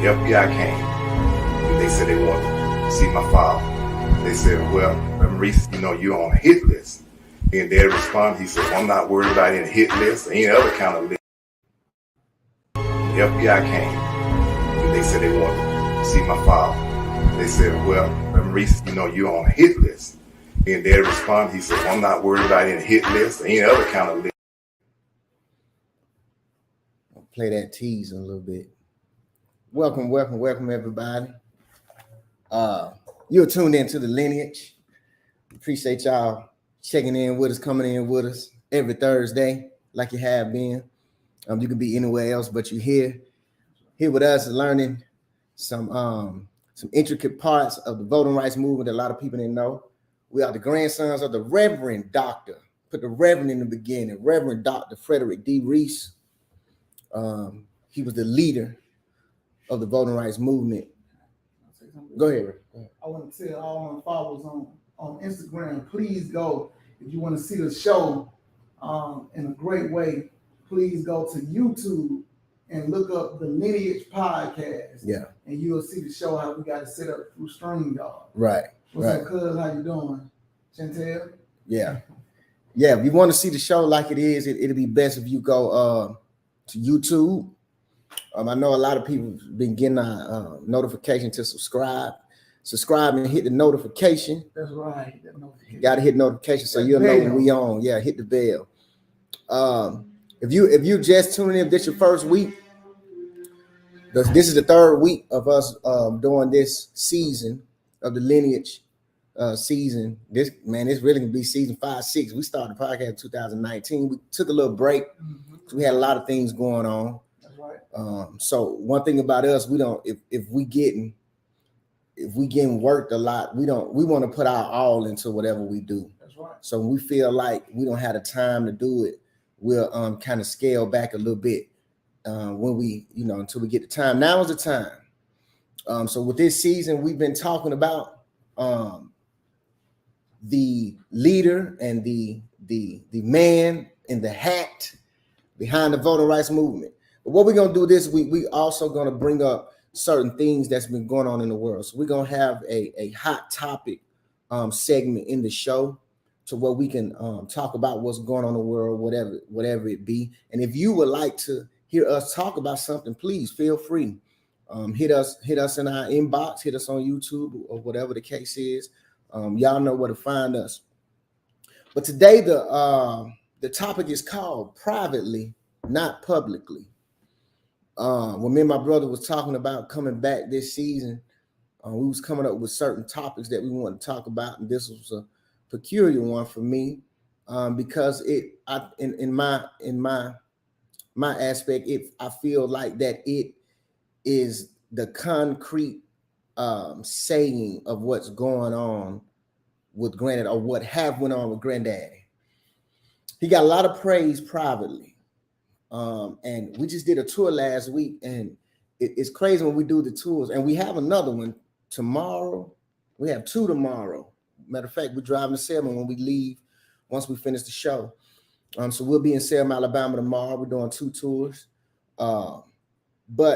FBI came. They said they wanted to see my father. They said, well, Reese, you're on a hit list. And Dad responded, he said, well, I'm not worried about any hit list or any other kind of list. The FBI came. They said they wanted to see my father. They said, well, Reese, you're on a hit list. And Dad responded, he said, well, I'm not worried about any hit list or any other kind of list. I'll play that tease a little bit. Welcome, everybody. You're tuned into the Lineage. Appreciate y'all checking in with us, coming in with us every Thursday, like you have been. You can be anywhere else, but you're here with us, learning some intricate parts of the voting rights movement that a lot of people didn't know. We are the grandsons of the Reverend Doctor. Put the Reverend in the beginning. Reverend Dr. Frederick D. Reese. He was the leader of the voting rights movement. Go ahead. I want to tell all my followers on Instagram, please go. If you want to see the show in a great way, please go to YouTube and look up the Lineage Podcast. Yeah. And you'll see the show, how we got it set up through StreamYard. Right. What's up, cuz? How you doing? Chantel? Yeah. Yeah. If you want to see the show like it is, it'll be best if you go to YouTube. I know a lot of people have been getting a notification to subscribe. Subscribe and hit the notification. That's right. You got to hit notification so you'll know when we on. Yeah, hit the bell. If you just tuning in, if this your first week, this is the third week of us doing this season of the Lineage season. This really gonna be season 5, 6. We started the podcast in 2019. We took a little break. So we had a lot of things going on. That's right. So one thing about us, we don't if we getting worked a lot, we want to put our all into whatever we do. That's right. So when we feel like we don't have the time to do it, we'll kind of scale back a little bit when we, until we get the time. Now is the time. So with this season, we've been talking about the leader and the man in the hat behind the voting rights movement. But what we're gonna do this week, we also gonna bring up certain things that's been going on in the world. So we're gonna have a hot topic segment in the show to where we can talk about what's going on in the world, whatever it be. And if you would like to hear us talk about something, please feel free. Hit us in our inbox, hit us on YouTube or whatever the case is. Y'all know where to find us. But today the topic is called Privately, Not Publicly. When me and my brother was talking about coming back this season, we was coming up with certain topics that we wanted to talk about, and this was a peculiar one for me because in my aspect, I feel like that it is the concrete saying of what's going on with Granddaddy, or what have went on with Granddaddy. He got a lot of praise privately. And we just did a tour last week, and it's crazy when we do the tours. And we have another one tomorrow. We have 2 tomorrow. Matter of fact, we're driving to Selma when we leave, once we finish the show. So we'll be in Selma, Alabama tomorrow. We're doing 2 tours. But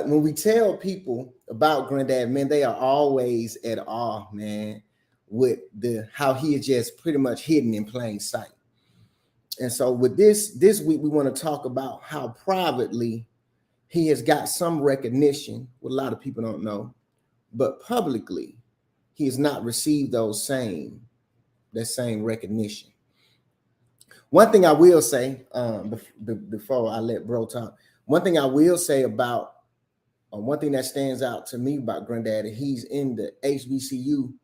when we tell people about Granddad, man, they are always at awe, man, with how he is just pretty much hidden in plain sight. And so with this week, we want to talk about how privately he has got some recognition, what a lot of people don't know, but publicly he has not received that same recognition. One thing I will say before I let bro talk, one thing I will say about one thing that stands out to me about Granddaddy, he's in the HBCU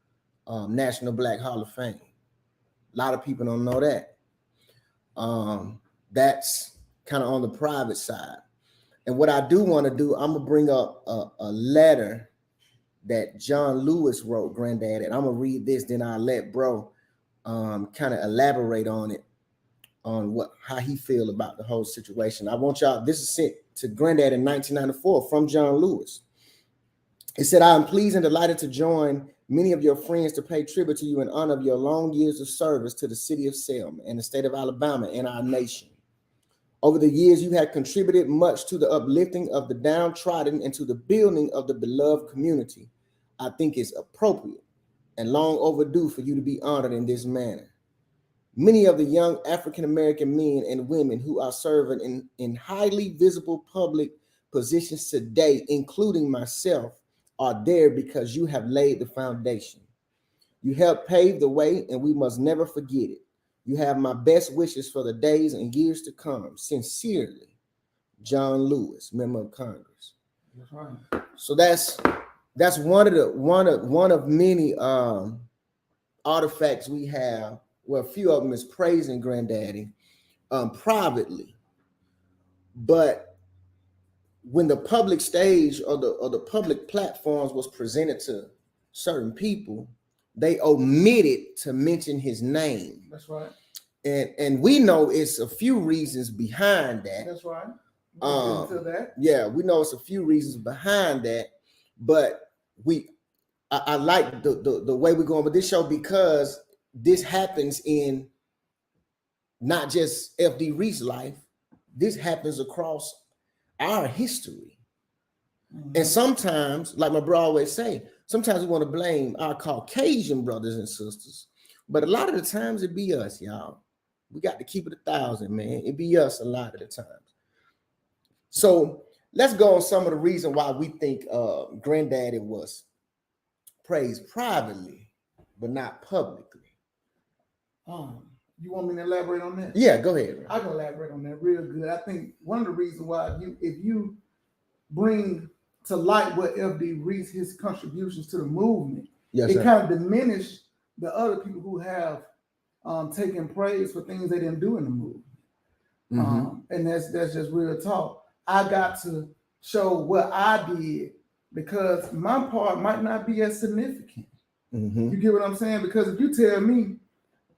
National Black Hall of Fame. A lot of people don't know that. That's kind of on the private side. And what I do want to do, I'm gonna bring up a letter that John Lewis wrote Granddaddy, and I'm gonna read this, then I'll let bro kind of elaborate on it, on how he feel about the whole situation. I want y'all, this is sent to Granddaddy in 1994 from John Lewis. It said, I am pleased and delighted to join many of your friends to pay tribute to you in honor of your long years of service to the city of Selma and the state of Alabama and our nation. Over the years, you have contributed much to the uplifting of the downtrodden and to the building of the beloved community. I think it's appropriate and long overdue for you to be honored in this manner. Many of the young African-American men and women who are serving in highly visible public positions today, including myself, are there because you have laid the foundation. You helped pave the way, and we must never forget it. You have my best wishes for the days and years to come. Sincerely, John Lewis, Member of Congress. That's right. So that's one of many artifacts we have. Well, a few of them is praising Granddaddy privately, but when the public stage or the public platforms was presented to certain people, they omitted to mention his name. That's right. And we know it's a few reasons behind that. That's right. We'll get into that. Yeah, we know it's a few reasons behind that, but I like the way we're going with this show because this happens in not just FD Reed's life. This happens across our history. Mm-hmm. And sometimes, like my bro always say, sometimes we want to blame our Caucasian brothers and sisters, but a lot of the times it be us, y'all. We got to keep it 1,000, man. It be us a lot of the times. So let's go on some of the reason why we think Granddaddy was praised privately, but not publicly. You want me to elaborate on that? Yeah, go ahead. I can elaborate on that real good. I think one of the reasons why if you bring to light what FD Reed, his contributions to the movement, it kind of diminished the other people who have taken praise for things they didn't do in the movement. Mm-hmm. And that's just real talk. I got to show what I did because my part might not be as significant. Mm-hmm. You get what I'm saying? Because if you tell me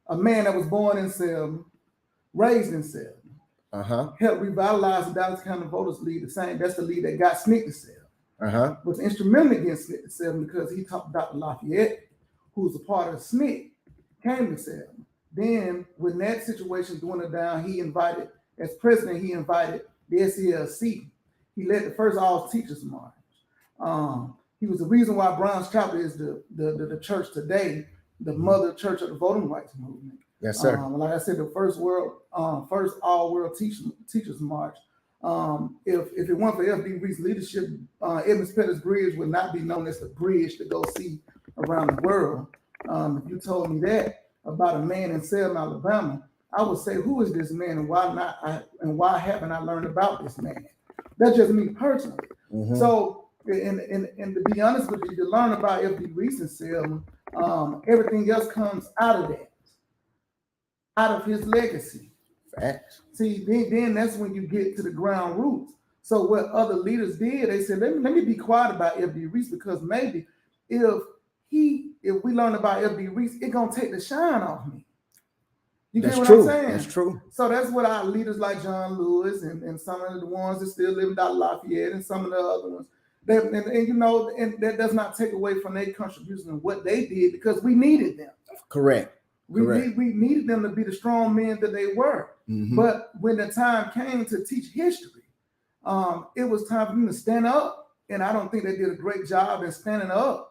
a man that was born in Selma, raised in Selma, helped revitalize the Dallas County Voters League, that's the league that got SNCC to Selma, was instrumental against SNCC to Selma because he talked Dr. Lafayette, who was a part of SNCC, came to Selma. Then when that situation dwindled down, he invited, as president, he invited the SELC. He led the first all teachers march. He was the reason why Brown's Chapel is the church today, the mother church of the voting rights movement. Yes, sir. Like I said, the first all world teachers march. If it weren't for FD Reed's leadership, Edmonds Pettis Bridge would not be known as the bridge to go see around the world. If you told me that about a man in Selma, Alabama, I would say, who is this man and why haven't I learned about this man? That's just me personally. Mm-hmm. So, and to be honest with you, to learn about FD Reed in Selma, everything else comes out of that, out of his legacy. Facts. See, then that's when you get to the ground roots. So what other leaders did, they said, let me be quiet about FD Reed because maybe if we learn about FD Reed, it's gonna take the shine off me. You get what I'm saying? That's true. So that's what our leaders like John Lewis and some of the ones that still live in Dr. Lafayette and some of the other ones. And that does not take away from their contribution and what they did because we needed them. Correct. We needed them to be the strong men that they were. Mm-hmm. But when the time came to teach history, it was time for them to stand up. And I don't think they did a great job in standing up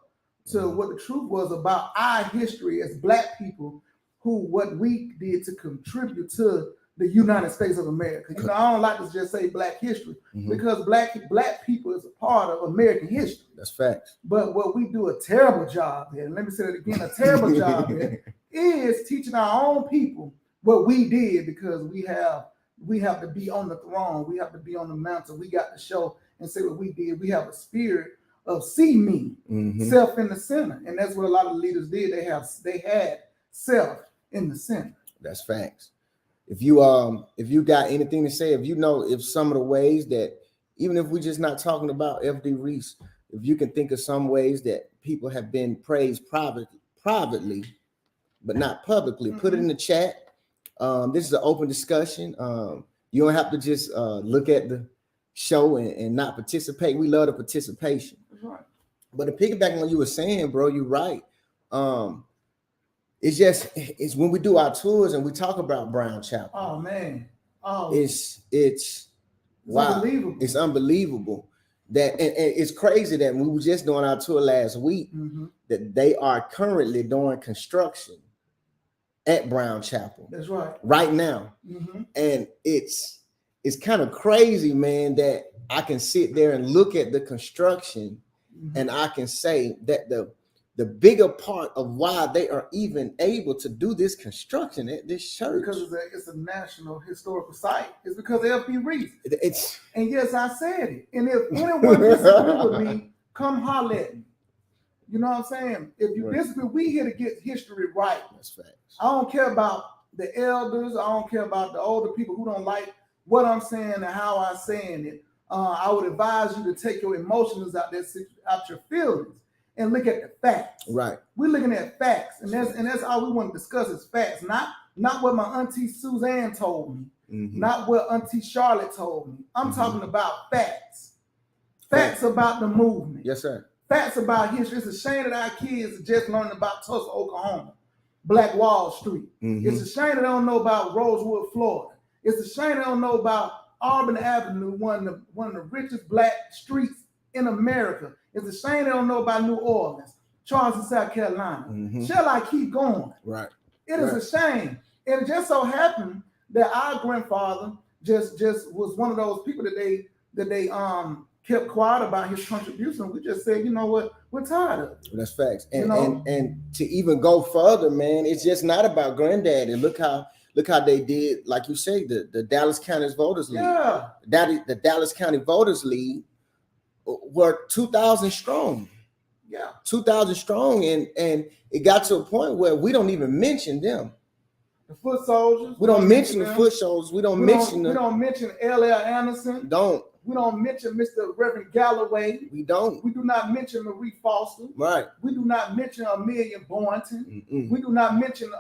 to what the truth was about our history as Black people, what we did to contribute to the United States of America. I don't like to just say Black history because Black people is a part of American history. That's facts. But what we do a terrible job here, and let me say it again, a terrible job here, is teaching our own people what we did because we have to be on the throne. We have to be on the mountain. We got to show and say what we did. We have a spirit of see me, self in the center. And that's what a lot of leaders did. They had self in the center. That's facts. If you got anything to say, if some of the ways that, even if we're just not talking about FD Reese, if you can think of some ways that people have been praised privately, but not publicly, put it in the chat. This is an open discussion. You don't have to just look at the show and not participate. We love the participation. That's right. But to piggyback on what you were saying, bro, you're right. It's when we do our tours and we talk about Brown Chapel. Oh man, Oh, it's wow, unbelievable. it's unbelievable that and it's crazy that we were just doing our tour last week that they are currently doing construction at Brown Chapel. That's right now. And it's kind of crazy, man, that I can sit there and look at the construction and I can say that the bigger part of why they are even able to do this construction at this church, because it's a national historical site, is because of F.B. Reese. And yes, I said it. And if anyone disagrees with me, come holler at me. You know what I'm saying? If you disagree, we here to get history right. That's facts. I don't care about the elders. I don't care about the older people who don't like what I'm saying and how I'm saying it. I would advise you to take your emotions out your feelings and look at the facts. Right. We're looking at facts, and that's all we want to discuss is facts, not what my auntie Suzanne told me, not what auntie Charlotte told me. I'm talking about facts. Facts about the movement. Yes, sir. Facts about history. It's a shame that our kids are just learning about Tulsa, Oklahoma, Black Wall Street. It's a shame that they don't know about Rosewood, Florida. It's a shame they don't know about Auburn Avenue, one of the richest black streets in America. It's a shame they don't know about New Orleans, Charleston, South Carolina. Shall I keep going? Right. It is a shame. And it just so happened that our grandfather just was one of those people that they kept quiet about his contribution. We just said, you know what, we're tired of it. That's facts. And to even go further, man, it's just not about granddaddy. Look how they did, like you say, the Dallas County Voters League. Yeah. The Dallas County Voters League were 2,000 strong. Yeah. 2,000 strong. And it got to a point where we don't even mention them. The foot soldiers. We don't mention the foot soldiers. We don't mention L.L. Anderson. Don't. We don't mention Mr. Reverend Galloway. We don't. We do not mention Marie Foster. Right. We do not mention Amelia Boynton. We do not mention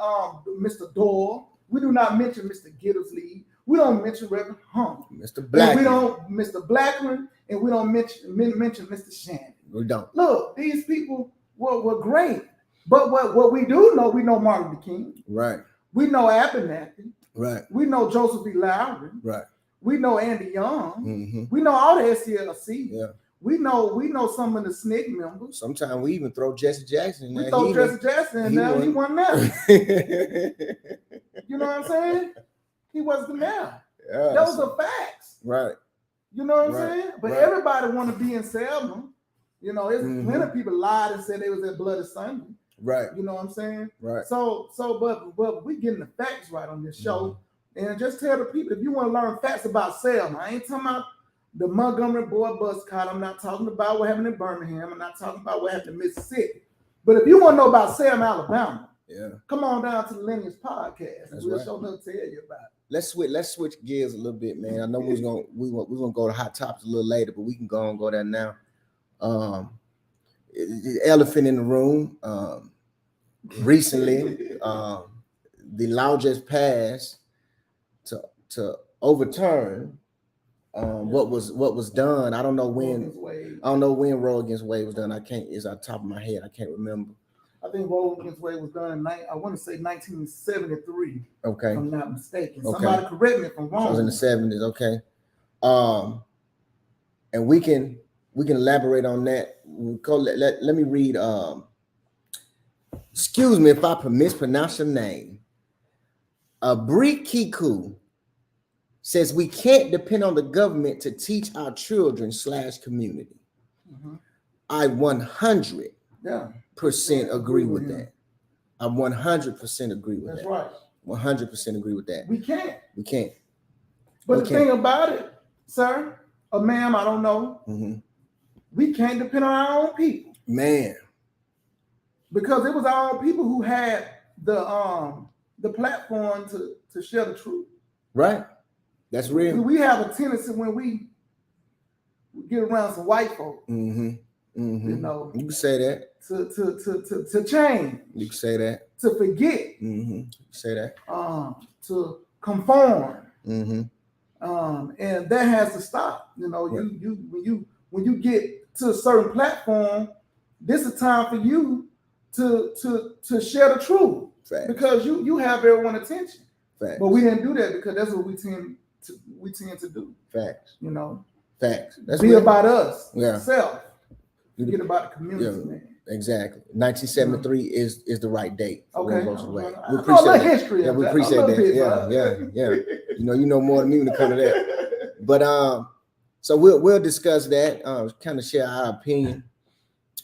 Mr. Doyle. We do not mention Mr. Gittersley. We don't mention Reverend Hunt. Mr. Blackman. We don't Mr. Blackman, and we don't mention Mr. Shannon. We don't. Look, these people were great. But what we do know, we know Martin Luther King. Right. We know Abernathy. Right. We know Joseph E. Lowry. Right. We know Andy Young. We know all the SCLC. Yeah. We know some of the SNCC members. Sometimes we even throw Jesse Jackson in there. We throw Jesse Jackson in there. He wasn't there. You know what I'm saying? He was the mayor. Yeah, that was the facts. Right. You know what I'm saying? But everybody want to be in Selma. You know, it's plenty of people lied and said they was at Bloody Sunday. Right. You know what I'm saying? Right. So, but we getting the facts right on this show. And just tell the people, if you want to learn facts about Selma, I ain't talking about the Montgomery boy bus caught. I'm not talking about what happened in Birmingham. I'm not talking about what happened in Mississippi. But if you want to know about Selma, Alabama, come on down to the Lineage Podcast. And we'll show enough to tell you about it. Let's switch gears a little bit, man. I know we're gonna go to hot topics a little later, but we can go there now. The elephant in the room. Recently, the law just passed to overturn what was done. I don't know when Roe against Wade was done. It's on top of my head. I can't remember. I think Roe against Wade was done in I want to say 1973. Okay, if I'm not mistaken. Okay. Somebody correct me if I'm wrong. So it was in the 70s. Okay, and we can elaborate on that. Let me read. Excuse me if I mispronounce your name. Bri Kiku says we can't depend on the government to teach our children / community. I 100% agree with that. I 100% agree with that. That's right. 100% agree with that. We can't. But the thing about it, sir, or ma'am, I don't know. We can't depend on our own people. Man. Because it was our own people who had the platform to share the truth. Right. That's real. We have a tendency when we get around some white folk, you know. You can say that. To change. You can say that. To forget. You can say that. To conform. Mm-hmm. And that has to stop. You know, right. when you get to a certain platform, this is time for you to share the truth. Fact. Because you have everyone's attention. Fact. But we didn't do that because that's what we tend we tend to do. Facts. You know, Facts. That's be real. about us. Yeah. Self. Forget about the community, Yeah. man. Exactly. 1973 is the right date for Okay. Roe versus Wade. I We know a appreciate little that. history. Yeah, we of that. appreciate A little that. bit, Yeah, bro. yeah. You know more than me when it comes to that. But so we'll discuss that. Kind of share our opinion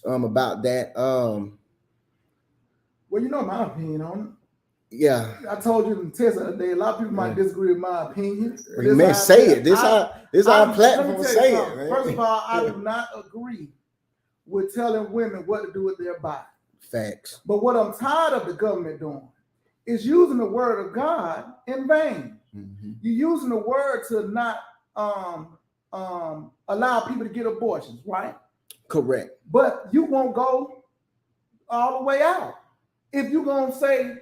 about that. Well, you know my opinion on it. Yeah. I told you in the test the other day, a lot of people might disagree with my opinion. But this Man, how I say feel. it. This our platform. Let me tell Say you it, something. man. First of all, I do not agree with telling women what to do with their body. Facts. But what I'm tired of the government doing is using the word of God in vain. Mm-hmm. You're using the word to not allow people to get abortions, right? Correct. But you won't go all the way out. If you're gonna say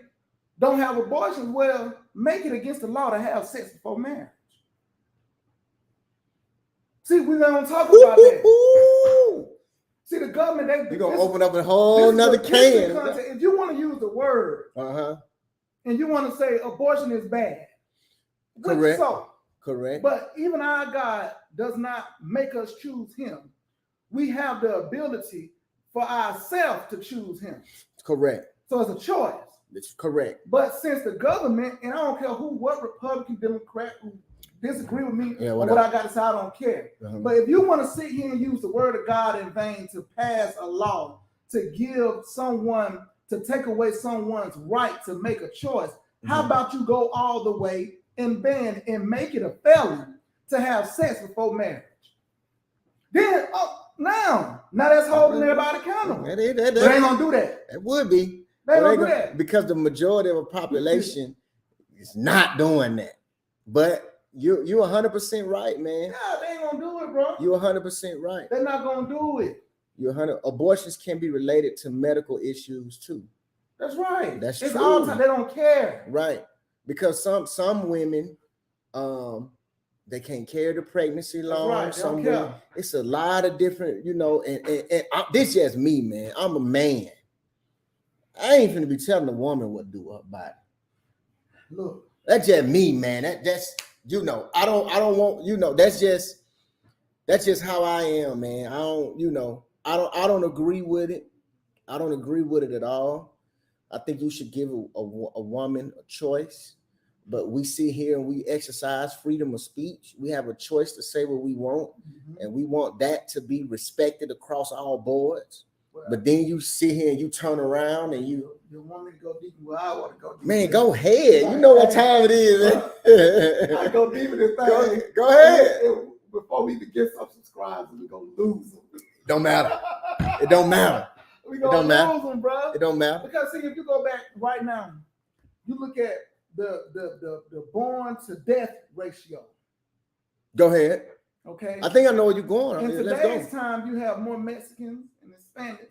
don't have abortions, well, make it against the law to have sex before marriage. See, we're gonna talk about that. See, the government, you're gonna open up a whole nother can. If you want to use the word, and you want to say abortion is bad, correct. So, correct. But even our God does not make us choose Him. We have the ability for ourselves to choose Him. Correct. So it's a choice. It's correct. But since the government, and I don't care what Republican, Democrat, who disagree with me or what I got to say, I don't care. But if you want to sit here and use the word of God in vain to pass a law to give someone, to take away someone's right to make a choice, how about you go all the way and ban and make it a felony to have sex before marriage? Then, now that's holding everybody accountable. They ain't gonna do that. It would be. They ain't gonna do that. Because the majority of the population is not doing that. But you're 100% right, man. Yeah, they ain't gonna do it, bro. You're 100% right. They're not gonna do it. Abortions can be related to medical issues too. That's right. That's it's true. All time. They don't care. Right. Because some women, they can't carry the pregnancy long. Right. Some women, it's a lot of different, and this just me, man. I'm a man. I ain't finna be telling a woman what to do with her body. Look, that's just me, man. That's I don't want, that's just how I am, man. I don't agree with it. I don't agree with it at all. I think you should give a woman a choice, but we sit here and we exercise freedom of speech. We have a choice to say what we want, and we want that to be respected across all boards. But then you sit here and you turn around and you want me to go deep? Well, I want to go deep. Man, go ahead. You know what time it is, man. I go deep in this thing. Go ahead. Before we even get some subscribers, we're gonna lose them. Don't matter. It don't matter. We're gonna lose them, bro. It don't matter. Because see, if you go back right now, you look at the born to death ratio. Go ahead. Okay. I think I know where you're going. In today's time, you have more Mexicans and Hispanics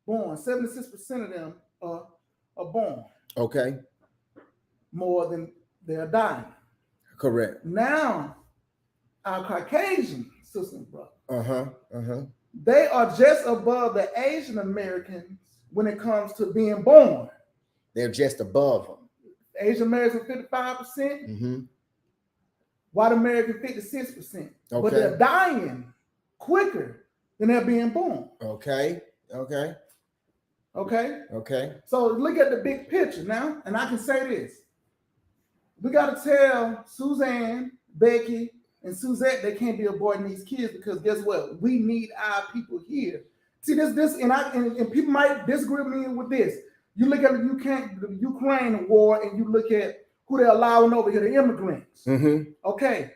born. 76% of them are born. Okay. More than they are dying. Correct. Now, our Caucasian sisters, brother. They are just above the Asian Americans when it comes to being born. They're just above them. Asian Americans 55%. White American 56%. Okay. But they're dying quicker than they're being born. Okay. So look at the big picture now, and I can say this. We got to tell Suzanne, Becky, and Suzette they can't be aborting these kids because guess what? We need our people here. See this, and people might disagree with me with this. You look at the Ukraine war, and you look at who they're allowing over here, the immigrants. Okay,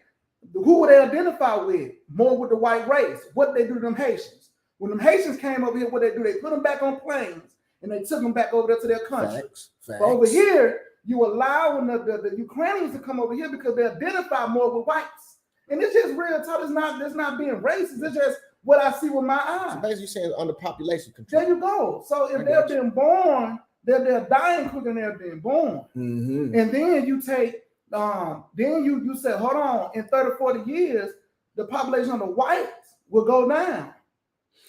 who would they identify with? More with the white race. What did they do to them Haitians? When them Haitians came over here, what they do? They put them back on planes and they took them back over there to their country. Facts. But over here, you allowing the Ukrainians to come over here because they identify more with whites. And it's just real talk. It's not being racist. It's just what I see with my eyes. So basically, saying under population control. There you go. So if they've been born, they're dying quicker than they're being born. And then you take, then you say, hold on, in 30, 40 years, the population of the whites will go down.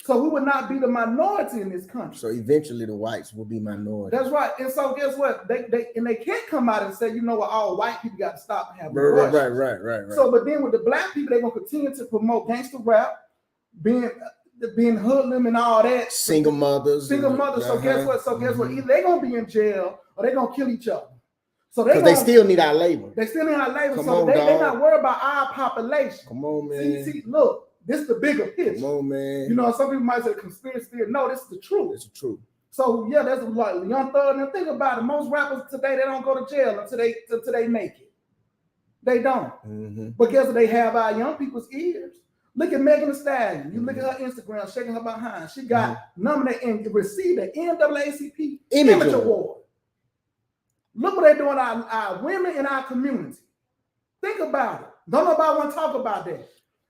So we would not be the minority in this country. So eventually the whites will be minority. That's right. And so guess what? They can't come out and say, you know what, all white people got to stop and have Right. So, but then with the black people, they're gonna continue to promote gangster rap, being hoodlum and all that. Single mothers. So guess what? Either they're gonna be in jail or they're gonna kill each other. So they still need our labor. They still need our labor. Come so on, they're not worried about our population. Come on, man. See, look, this is the bigger picture. Come on, man. You know, some people might say conspiracy theory. No, this is the truth. It's the truth. So yeah, that's like Young Thug. And think about it. Most rappers today, they don't go to jail until they make it. They don't. Mm-hmm. But guess what? They have our young people's ears. Look at Megan Thee Stallion. You look at her Instagram, shaking her behind. She got nominated and received the NAACP Image Award. Look what they're doing our women in our community. Think about it. Don't nobody want to talk about that.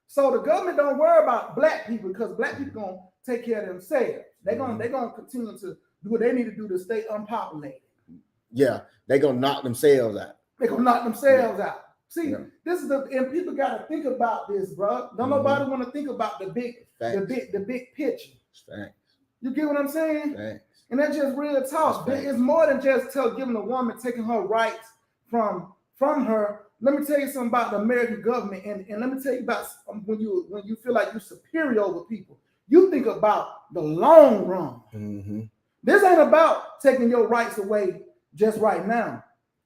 So the government don't worry about black people because black people gonna take care of themselves. They're gonna continue to do what they need to do to stay unpopulated. Yeah, they're gonna knock themselves out. They're gonna knock themselves out. See, this is and people gotta think about this, bro. Don't nobody want to think about the big picture. Facts. You get what I'm saying? Facts. And that's just real talk. It's more than just giving a woman, taking her rights from her. Let me tell you something about the American government, and let me tell you about when you feel like you're superior over people. You think about the long run. Mm-hmm. This ain't about taking your rights away just right now.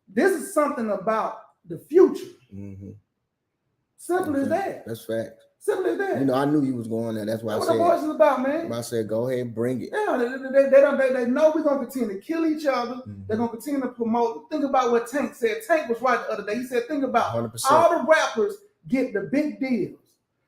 This is something about the future. Mm-hmm. Simple as that. That's fact. Simple as that. You know, I knew you was going there. That's why I said. What the voice is about, man. I said, go ahead and bring it. Yeah, they know we're gonna continue to kill each other. Mm-hmm. They're gonna continue to promote. Think about what Tank said. Tank was right the other day. He said, think about 100%. All the rappers get the big deals.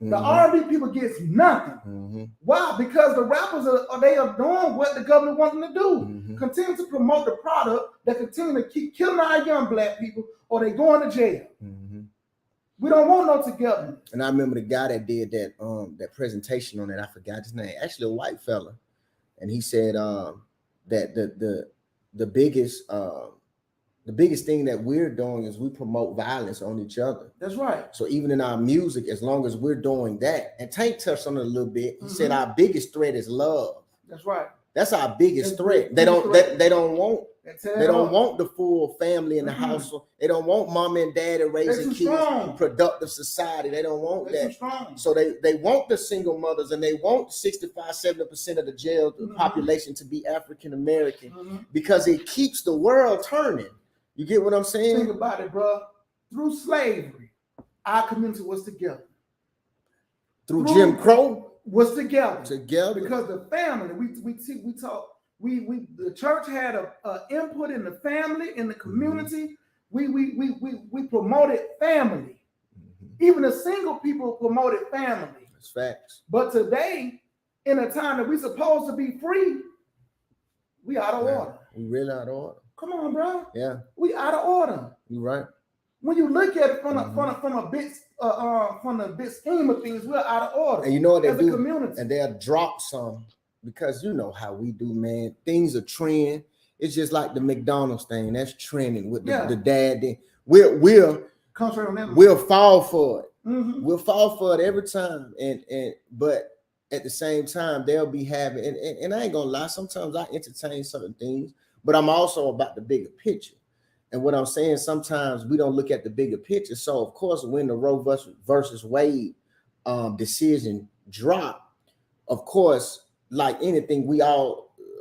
Mm-hmm. The R&B people gets nothing. Mm-hmm. Why? Because the rappers are doing what the government wants them to do. Mm-hmm. Continue to promote the product that continue to keep killing our young black people, or they going to jail. Mm-hmm. We don't want no together. And I remember the guy that did that presentation on that. I forgot his name. Actually, a white fella, and he said that the biggest thing that we're doing is we promote violence on each other. That's right. So even in our music, as long as we're doing that, and Tank touched on it a little bit, he said our biggest threat is love. That's right. That's our biggest threat. They don't want the full family in the household. They don't want mom and dad raising kids in productive society. They don't want that. So they want the single mothers, and they want 65-70% of the jail population to be African American because it keeps the world turning. You get what I'm saying? Think about it, bro. Through slavery, our community was together. Through Jim Crow was together because the family. We talk. The church had a input in the family, in the community. We promoted family. Even the single people promoted family. That's facts. But today, in a time that we're supposed to be free, we out of order. We really out of order. Come on, bro. Yeah. We out of order. You're right. When you look at it from the big scheme of things, we're out of order. And you know what they do? Community. And they'll drop some because you know how we do, man. Things are trend. It's just like the McDonald's thing. That's trending with the dad thing. We'll fall for it. Mm-hmm. We'll fall for it every time. But at the same time, they'll be having and I ain't gonna lie, sometimes I entertain certain things, but I'm also about the bigger picture. And what I'm saying, sometimes we don't look at the bigger picture. So, of course, when the Roe versus Wade decision dropped, of course, like anything,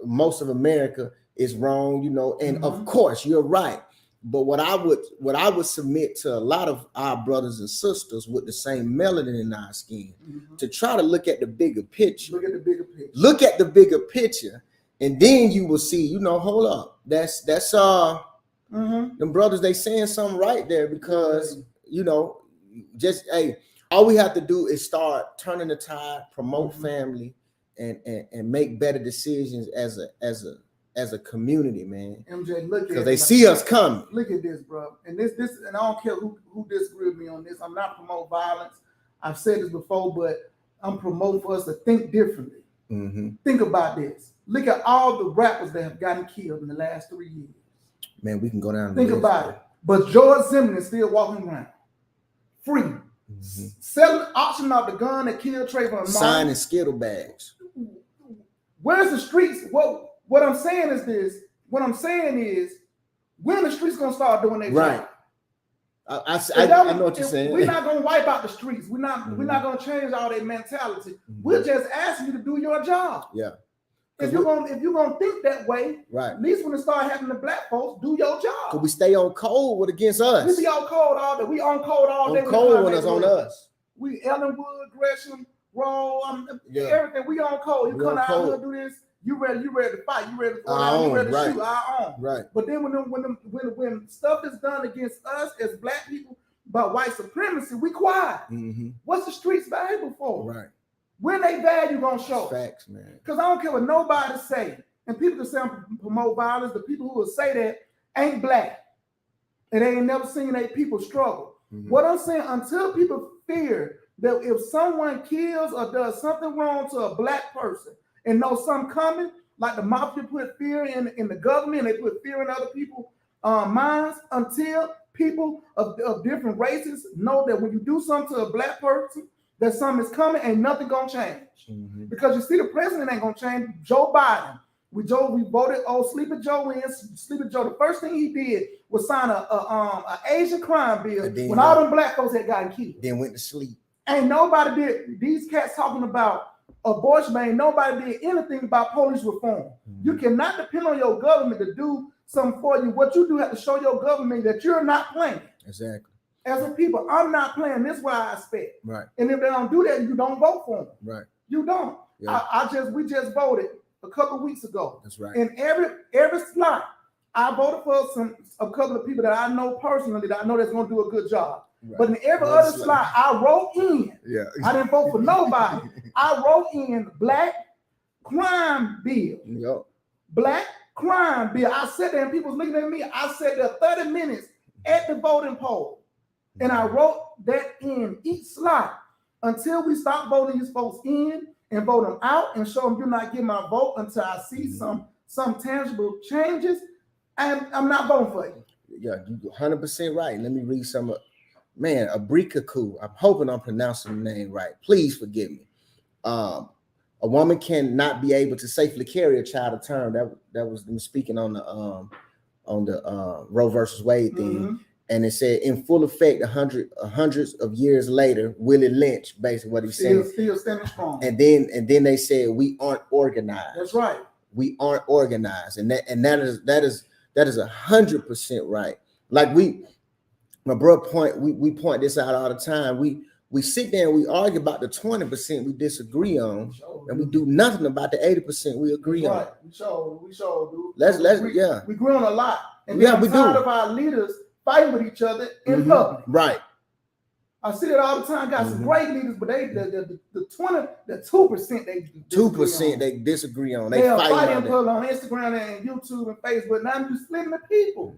most of America is wrong, you know. And of course, you're right. But what I would submit to a lot of our brothers and sisters with the same melanin in our skin to try to look at the bigger picture. Look at the bigger picture. Look at the bigger picture, and then you will see. You know, hold up. That's them brothers, they saying something right there because you know, just all we have to do is start turning the tide, promote family, and make better decisions as a community, man. MJ, look at because they see us coming. Look at this, bro. And this, and I don't care who disagrees with me on this. I'm not promoting violence. I've said this before, but I'm promoting for us to think differently. Think about this. Look at all the rappers that have gotten killed in the last 3 years. Man, we can go down. Think about it. But George Zimmerman is still walking around free, selling, auctioning off the gun that killed Trayvon Martin, signing Skittle bags. Where's the streets? What I'm saying is this. What I'm saying is, when the streets gonna start doing their Right. job? I know what you're saying. We're not gonna wipe out the streets. We're not gonna change all their mentality. We're just asking you to do your job. Yeah. If you're gonna think that way, right. At least when it start happening to black folks, do your job. Cause we stay on cold with against us. We be on cold all day. We on cold all day. On cold when it's on us. We Ellenwood, Gresham, Roll, everything. We on cold. You come out here do this. You ready to fight. You ready to go down. You ready to shoot our own. Right. But then when stuff is done against us as black people by white supremacy, we quiet. What's the streets valuable for? Right. When they value gonna show. Facts, man. Because I don't care what nobody say. And people that say promote violence, the people who will say that ain't black. And they ain't never seen their people struggle. What I'm saying, until people fear that if someone kills or does something wrong to a black person and know something coming, like the mafia put fear in the government, they put fear in other people's minds, until people of different races know that when you do something to a black person, that something is coming, ain't nothing gonna change. Because you see, the president ain't gonna change. Joe Biden, we voted Sleepy Joe in. Sleepy Joe, the first thing he did was sign a Asian crime bill when all them black folks had gotten killed. Then went to sleep. Ain't nobody did. These cats talking about abortion, man. Nobody did anything about police reform. You cannot depend on your government to do something for you. What you do have to show your government that you're not playing. Exactly. As a people, I'm not playing. This is what I expect. Right. And if they don't do that, you don't vote for them. Right. You don't. Yeah. We just voted a couple of weeks ago. That's right. In every slot, I voted for a couple of people that I know personally that I know that's going to do a good job. Right. But in every other slot, I wrote in. Yeah. I didn't vote for nobody. I wrote in black crime bill. Yep. Black crime bill. I sat there and people was looking at me. I sat there 30 minutes at the voting poll. And I wrote that in each slot until we stop voting these folks in and vote them out and show them you're not getting my vote until I see some tangible changes. And I'm not voting for you. Yeah, you're 100% right. Let me read some of, man, Abrikaku. I'm hoping I'm pronouncing the name right. Please forgive me. A woman cannot be able to safely carry a child to term. That was them speaking on the Roe versus Wade thing. And it said, in full effect, hundreds of years later, Willie Lynch, basically what he said. Still standing strong. And then they said, we aren't organized. That's right. We aren't organized, and that is 100% right. Like my bro we point this out all the time. We sit there and we argue about the 20% we disagree on, and we do nothing about the 80% we agree on. Right. We sure do. We agree on a lot. And we tired do. Of our leaders fighting with each other in public. Right. I see it all the time. Got some great leaders, but the 2% they 2% they disagree on. They fight and put on Instagram and YouTube and Facebook. Now you splitting the people.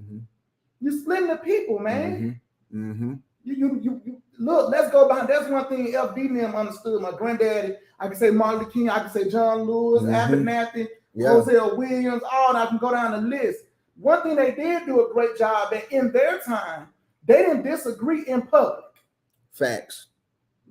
You splitting the people, man. You look. Let's go behind. That's one thing FD and them understood. My granddaddy. I can say Martin Luther King. I can say John Lewis, Abernathy, Hosea Williams. All I can go down the list. One thing they did do a great job at in their time, they didn't disagree in public. Facts.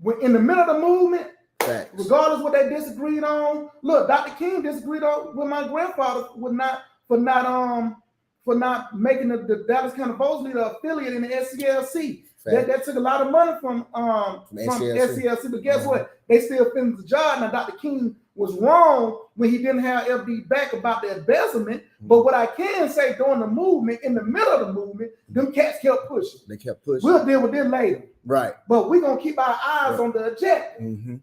When in the middle of the movement, facts. Regardless what they disagreed on. Look, Dr. King disagreed on with my grandfather for not making the Dallas County Boys Leader affiliate in the SCLC. That took a lot of money from SCLC. But guess what? They still finished the job. Now Dr. King was wrong when he didn't have FD back about the embezzlement. But what I can say during the movement, in the middle of the movement, them cats kept pushing. They kept pushing. We'll deal with them later. Right. But we're gonna keep our eyes on the objective.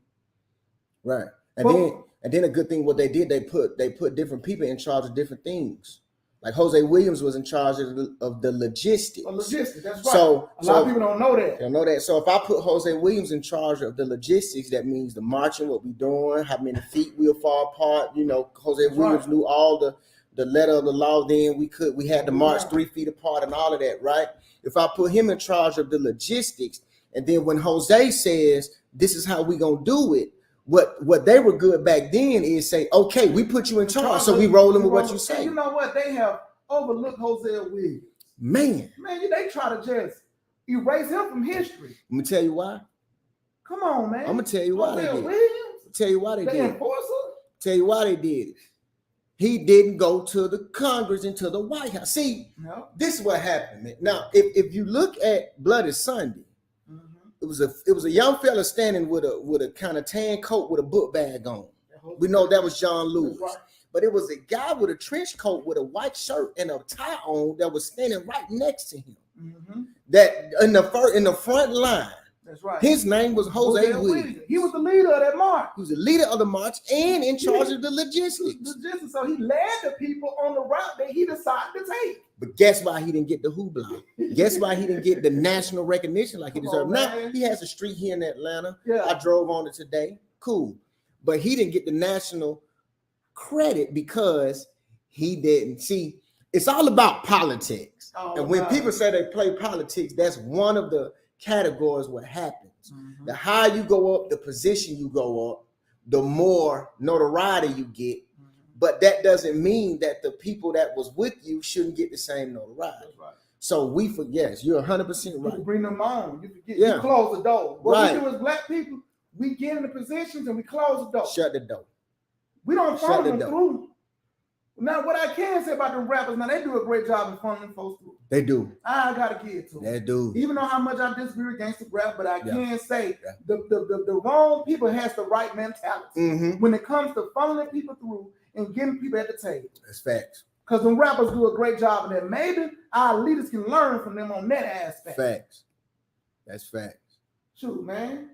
Right. And then a good thing what they did, they put different people in charge of different things. Like Jose Williams was in charge of the logistics. Logistics, that's right. So a lot of people don't know that. They don't know that. So if I put Jose Williams in charge of the logistics, that means the marching, what we doing, how many feet we'll fall apart. You know, Jose Williams knew all the letter of the law. Then we had to march 3 feet apart and all of that, right? If I put him in charge of the logistics, and then when Jose says this is how we gonna do it, what they were good back then is say, okay, we put you in charge, so we rolling with what you say. You know what? They have overlooked Jose Williams. Man, they try to just erase him from history. I'm gonna tell you why. Come on, man. I'm gonna tell you why Jose they did. Williams. Tell you why they did. Enforcer. Tell you why they did it. He didn't go to the Congress and to the White House. See, No. this is what happened, man. Now, if you look at Bloody Sunday, it was a young fella standing with a kind of tan coat with a book bag on. We know that was John Lewis. Right. But it was a guy with a trench coat with a white shirt and a tie on that was standing right next to him. That in the front line. That's right. His name was Jose Williams. He was the leader of that march. He was the leader of the march and in charge of the logistics. So he led the people on the route that he decided to take. But guess why he didn't get the hoopla? Guess why he didn't get the national recognition like he deserved? Now, he has a street here in Atlanta. Yeah. I drove on it today. Cool. But he didn't get the national credit because he didn't. See, it's all about politics. And when people say they play politics, that's one of the categories what happens. The higher you go up, the position you go up, the more notoriety you get. But that doesn't mean that the people that was with you shouldn't get the same notoriety. Right. So we forget. You're 100% right. You bring them on. You forget. Yeah. You close the door. What Right. we do as black people, we get in the positions and we close the door. Shut the door. We don't Shut funnel the them door. through. Now, what I can say about the rappers, now they do a great job in funneling folks through. They do. I gotta give it to them. They do. Even though how much I disagree with gangster rap, but I can say Yeah. the wrong people has the right mentality Mm-hmm. when it comes to funneling people through and getting people at the table. That's facts. Because the rappers do a great job of that. Maybe our leaders can learn from them on that aspect. Facts. That's facts. Shoot, man.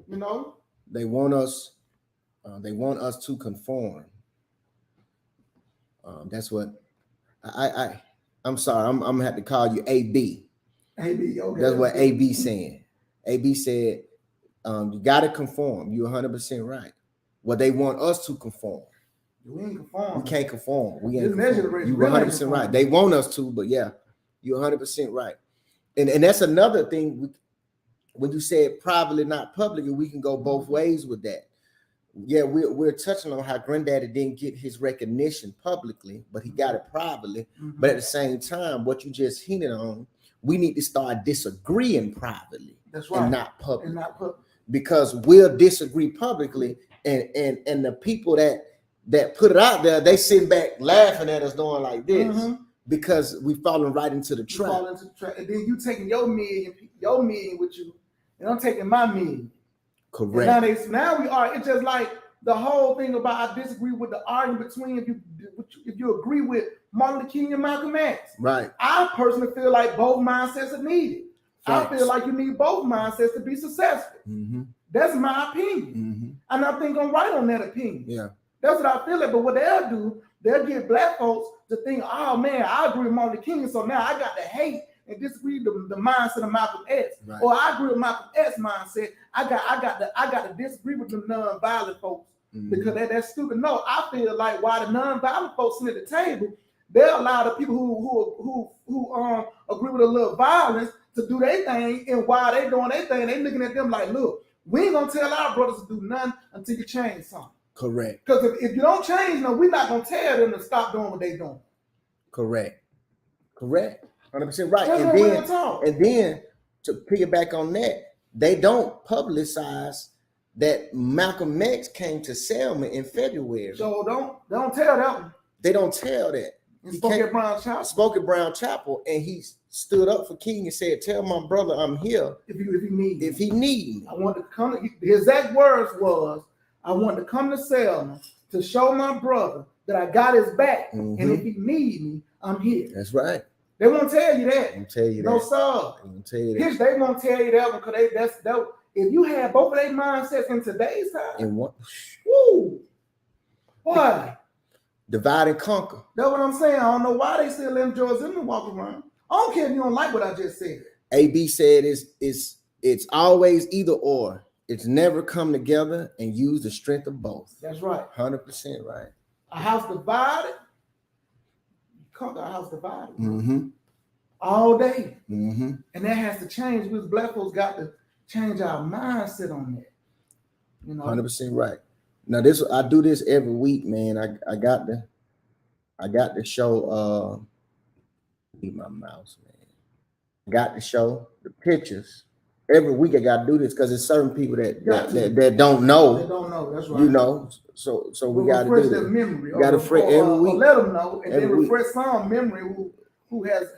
You know? They want us. They want us to conform. That's what I'm sorry. I'm gonna have to call you AB. AB, okay. That's what AB saying. AB said, you got to conform. You're 100% right. Well, they want us to conform. We ain't conform. We can't conform. We ain't This conform. measure You're really 100% conform. right. They want us to, but yeah, you're 100% right. And that's another thing. When you said privately, not publicly, we can go both ways with that. Yeah, we're touching on how Granddaddy didn't get his recognition publicly, but he got it privately. But at the same time, what you just hinted on, we need to start disagreeing privately. That's right. And not public. And not public. Because we'll disagree publicly, and the people that put it out there, they sitting back laughing at us doing like this because we falling right into the trap. Fall into the trap. And then you taking your million with you, and I'm taking my million. Correct. And now we are. It's just like the whole thing about I disagree with the argument between if you agree with Martin Luther King and Malcolm X. Right. I personally feel like both mindsets are needed. Facts. I feel like you need both mindsets to be successful. That's my opinion. And I think I'm right on that opinion. Yeah. That's what I feel like. But what they'll do, they'll get black folks to think, oh man, I agree with Martin Luther King, so now I got to hate and disagree with the mindset of Malcolm X. Right. Or I agree with Malcolm X mindset. I got to disagree with the non-violent folks because that's stupid. No, I feel like while the non-violent folks sit at the table, they'll allow the people who agree with a little violence to do their thing, and while they doing their thing, they looking at them like, look, we ain't gonna tell our brothers to do nothing until you change something. Correct. Because if you don't change, no, we're not gonna tell them to stop doing what they doing. Correct. 100% right. That's And then to piggyback on that, they don't publicize that Malcolm X came to Selma in February. So don't tell that one. They don't tell that. He spoke at Brown Chapel. Spoke at Brown Chapel, and he stood up for King and said, "Tell my brother I'm here If he need me. me." I want to come. His exact words was, "I want to come to Selma to show my brother that I got his back, and if he need me, I'm here." That's right. They won't tell you that. They won't tell you No, that. sir. They won't tell you that. They won't tell you that because if you had both of their mindsets in today's time, And what? woo, boy, Divide and conquer. that's what I'm saying. I don't know why they still let George Zimmerman walk around. I don't care if you don't like what I just said. AB said it's always either or. It's never come together and use the strength of both. That's right. 100% right. A house divided, conquer a house divided all day. And that has to change. We as black folks got to change our mindset on that. You know, 100% right. Now I do this every week, man. I got to show need my mouse, man. I got to show the pictures every week I gotta do this because there's certain people that don't They know. don't know. That's right. You know, so we gotta refresh do their this. memory. Gotta refresh every week. Or let them know, and then Every week. refresh some memory who has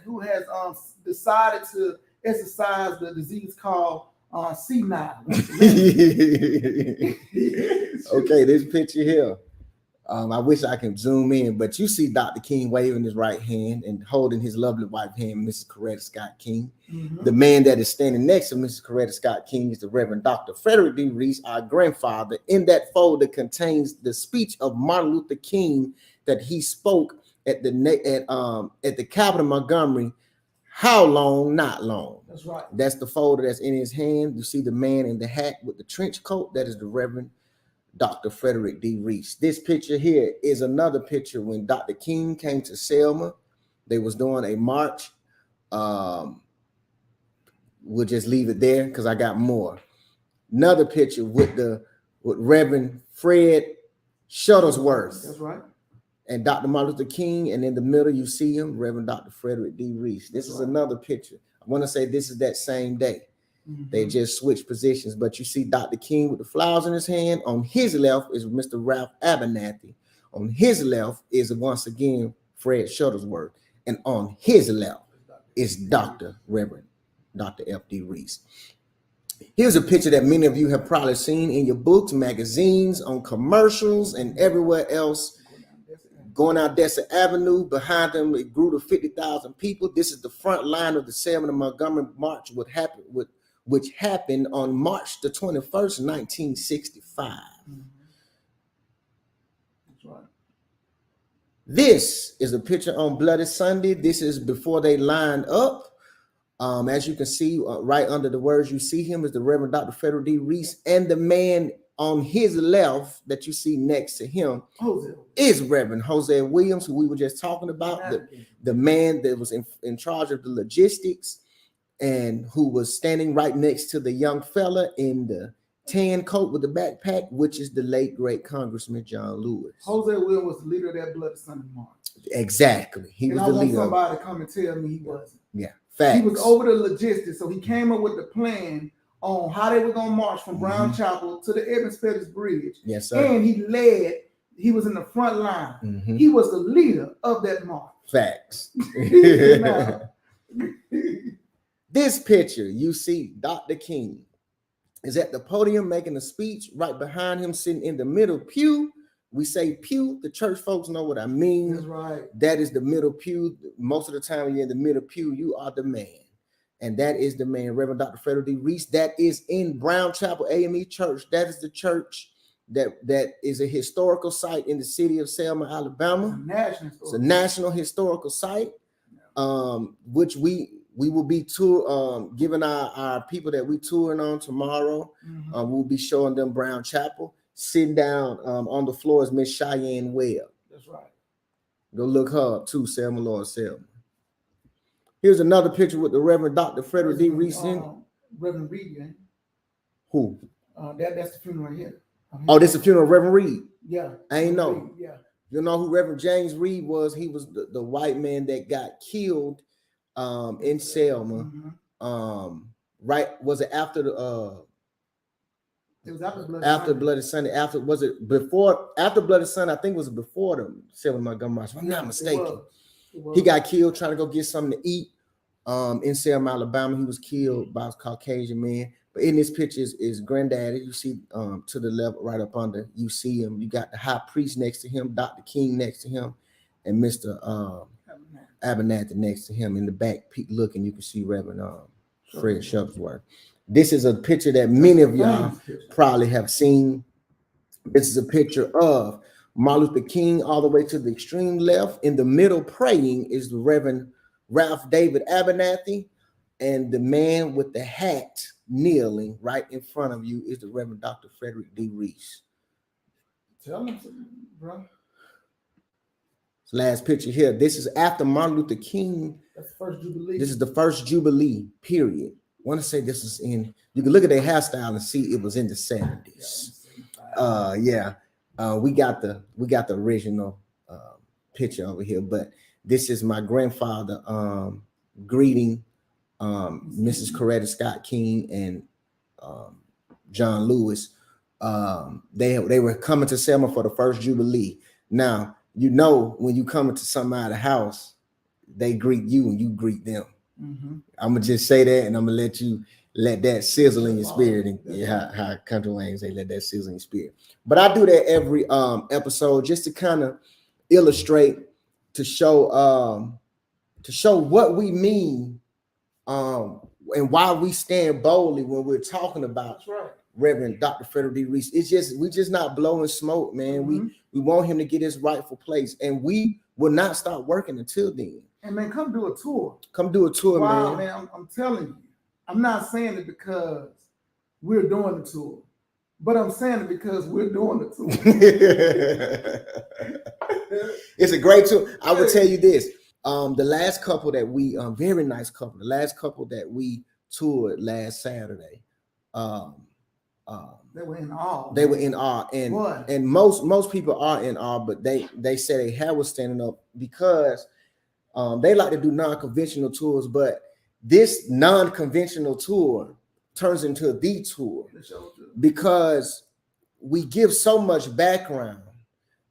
decided to exercise the disease called senile. Okay, this picture here. I wish I can zoom in, but you see Dr. King waving his right hand and holding his lovely white hand, Mrs. Coretta Scott King. Mhm. The man that is standing next to Mrs. Coretta Scott King is the Reverend Dr. Frederick D. Reese, our grandfather. In that folder contains the speech of Martin Luther King that he spoke at the Capitol Montgomery. How long? Not long. That's right. That's the folder that's in his hand. You see the man in the hat with the trench coat. That is the Reverend Dr. Frederick D. Reese. This picture here is another picture when Dr. King came to Selma. They was doing a march. We'll just leave it there because I got more. Another picture with Reverend Fred Shuttlesworth. That's right. And Dr. Martin Luther King, and in the middle you see him, Reverend Dr. Frederick D. Reese. This is another picture. I want to say this is that same day. Mm-hmm. They just switched positions, but you see Dr. King with the flowers in his hand. On his left is Mr. Ralph Abernathy. On his left is once again Fred Shuttlesworth, and on his left is Reverend Dr. F.D. Reese. Here's a picture that many of you have probably seen in your books, magazines, on commercials, and everywhere else. Going out Desert Avenue, behind them it grew to 50,000 people. This is the front line of the Selma to Montgomery March, which happened on March the 21st, 1965. Mm-hmm. That's right. This is a picture on Bloody Sunday. This is before they lined up. As you can see, right under the words you see him is the Reverend Dr. Frederick D. Reese, and the man on his left that you see next to him is Reverend Jose Williams, who we were just talking about, the man that was in charge of the logistics and who was standing right next to the young fella in the tan coat with the backpack, which is the late, great Congressman John Lewis. Jose Williams was the leader of that Bloody Sunday March. Exactly. He was the leader. I want somebody to come and tell me he wasn't. Yeah, facts. He was over the logistics, so he came up with the plan on how they were going to march from Brown Chapel to the Evans Pettis Bridge. Yes, sir. And he was in the front line. Mm-hmm. He was the leader of that march. Facts. This picture, you see Dr. King is at the podium making a speech. Right behind him, sitting in the middle pew. We say pew, the church folks know what I mean. That's right. That is the middle pew. Most of the time when you're in the middle pew, you are the man. And that is the man, Reverend Dr. Frederick D. Reese. That is in Brown Chapel AME Church. That is the church that is a historical site in the city of Selma, Alabama. It's a national historical site, which we will be giving our people that we touring on tomorrow. Mm-hmm. We'll be showing them Brown Chapel. Sitting down on the floor is Miss Cheyenne Webb. That's right. Go look her up too, Selma Lord Selma. Here's another picture with the Reverend Dr. Frederick D. Reese. Reverend Reed, yeah. Who? That's the funeral right here. Oh, this is the funeral of Reverend Reed? Yeah. I ain't know. Reed, yeah. You know who Reverend James Reed was? He was the white man that got killed in Selma. Mm-hmm. Right? Was it after the it was after Bloody Sunday. After Bloody Sunday? I think it was before the Selma Montgomery March. If I'm not mistaken. He got killed trying to go get something to eat in Selma, Alabama. He was killed by a Caucasian man. But in this picture is Granddaddy. You see to the left, right up under, you see him. You got the high priest next to him, Dr. King next to him, and Mr. Abernathy next to him. In the back, looking, you can see Reverend Fred Shuttlesworth. This is a picture that many of y'all probably have seen. This is a picture of Martin Luther King all the way to the extreme left. In the middle praying is the Reverend Ralph David Abernathy, and the man with the hat kneeling right in front of you is the Reverend Dr. Frederick D. Reese. Tell me, bro. Last picture here. This is after Martin Luther King. That's the first Jubilee. This is the first Jubilee, period. I want to say this is in, you can look at their hairstyle and see it was in the 70s. We got the original picture over here, but this is my grandfather greeting Mrs. Coretta Scott King and John Lewis. They were coming to Selma for the first Jubilee. Now, you know, when you come into somebody's house, they greet you and you greet them. Mm-hmm. I'm gonna just say that, and I'm gonna let that sizzle in your spirit, and how country wayne say let that sizzle in your spirit. But I do that every episode just to kind of illustrate, to show what we mean, and why we stand boldly when we're talking about Reverend Dr. Frederick D. Reese. It's just we just not blowing smoke, man. Mm-hmm. We want him to get his rightful place, and we will not stop working until then. And man, come do a tour. Come do a tour, wow, man. I'm telling you, I'm not saying it because we're doing the tour, but I'm saying it because we're doing the tour. It's a great tour. I will tell you this. The last couple that we, very nice couple, the last couple that we toured last Saturday, they were in awe. They were in awe, and most people are in awe, but they say their hair was standing up because they like to do non-conventional tours, but this non-conventional tour turns into the tour because we give so much background,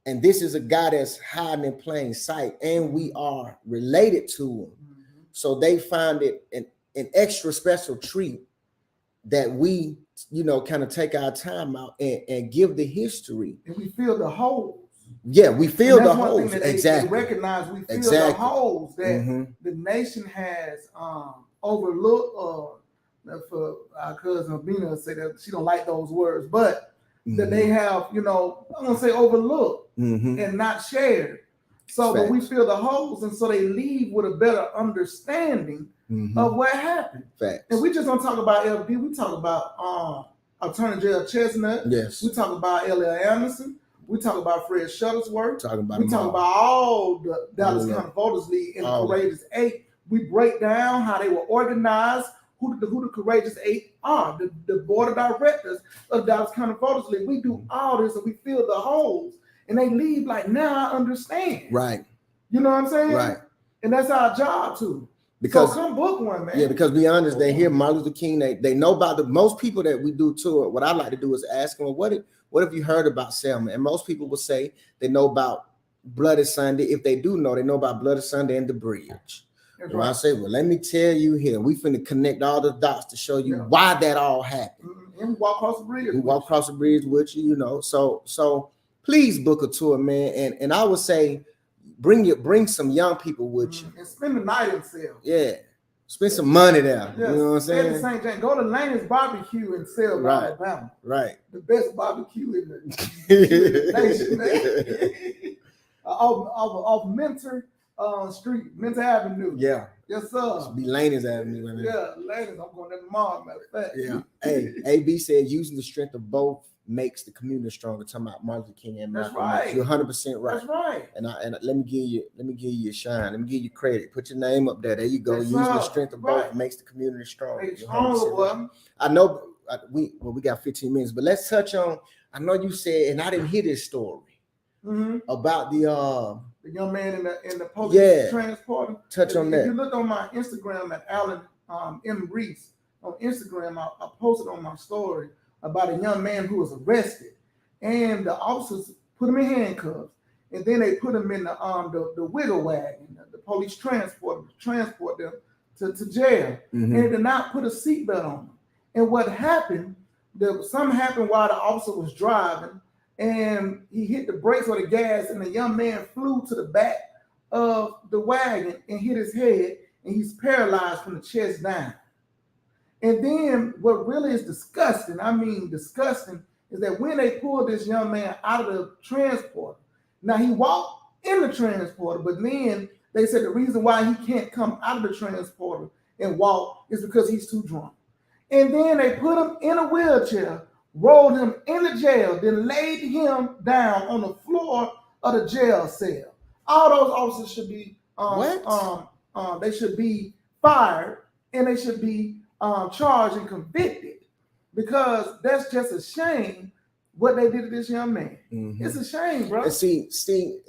and this is a guy that's hiding in plain sight, and we are related to him. Mm-hmm. So they find it an extra special treat that we, kind of take our time out and give the history. And we feel the holes. Yeah, we feel the holes. Exactly. They recognize we feel the holes that the nation has overlooked. For our cousin Bina say that she don't like those words, but that they have, I'm gonna say overlooked and not shared. So, but we feel the holes, and so they leave with a better understanding of what happened. Facts. And we just don't talk about LP. We talk about Attorney General Chestnut. Yes. We talk about L.L. Anderson. We talk about Fred Shuttlesworth. We talk about all the Dallas County Voters League and the Courageous Eight. We break down how they were organized, who the Courageous Eight are, the board of directors of Dallas County Voters League. We do all this, and we fill the holes, and they leave like, now I understand. Right. You know what I'm saying? Right. And that's our job too. Because so come book one, man. Yeah, because be honest, they hear Martin Luther King. They know about most people that we do tour. What I like to do is ask them, well, what have you heard about Selma? And most people will say they know about Bloody Sunday. If they do know, they know about Bloody Sunday and the bridge. And I say, well, let me tell you here, we finna connect all the dots to show you why that all happened. And we walk across the bridge. We walk across the bridge with you, So please book a tour, man. And I would say bring some young people with you. And spend the night in Selma. Yeah. Spend some money there. Yes. You know what I'm saying? St. James. Go to Laney's Barbecue in Selma, Alabama. Right. The best barbecue in the nation, man. Off Mentor Street, Mentor Avenue. Yeah. Yes, sir. It should be Laney's Avenue. Man. Yeah, Laney's. I'm going there tomorrow, matter of fact. Yeah. Hey, AB said using the strength of both makes the community stronger. Talking about Martin Luther King and Malcolm X. You're 100% right. That's right. And let me give you a shine. Let me give you credit. Put your name up there. There you go. Using the strength of both makes the community stronger. Right. I know we got 15 minutes, but let's touch on. I know you said, and I didn't hear this story about the young man in the police transporter. Touch on that. If you look on my Instagram at Alan M. Reese on Instagram, I posted on my story about a young man who was arrested, and the officers put him in handcuffs, and then they put him in the wiggle wagon, the police transport them to jail, and they did not put a seatbelt on him. And what happened? Something happened while the officer was driving, and he hit the brakes or the gas, and the young man flew to the back of the wagon and hit his head, and he's paralyzed from the chest down. And then what really is disgusting, is that when they pulled this young man out of the transporter, now he walked in the transporter, but then they said the reason why he can't come out of the transporter and walk is because he's too drunk. And then they put him in a wheelchair, rolled him into jail, then laid him down on the floor of the jail cell. All those officers should be they should be fired, and they should be charged and convicted, because that's just a shame what they did to this young man. It's a shame, bro. And see,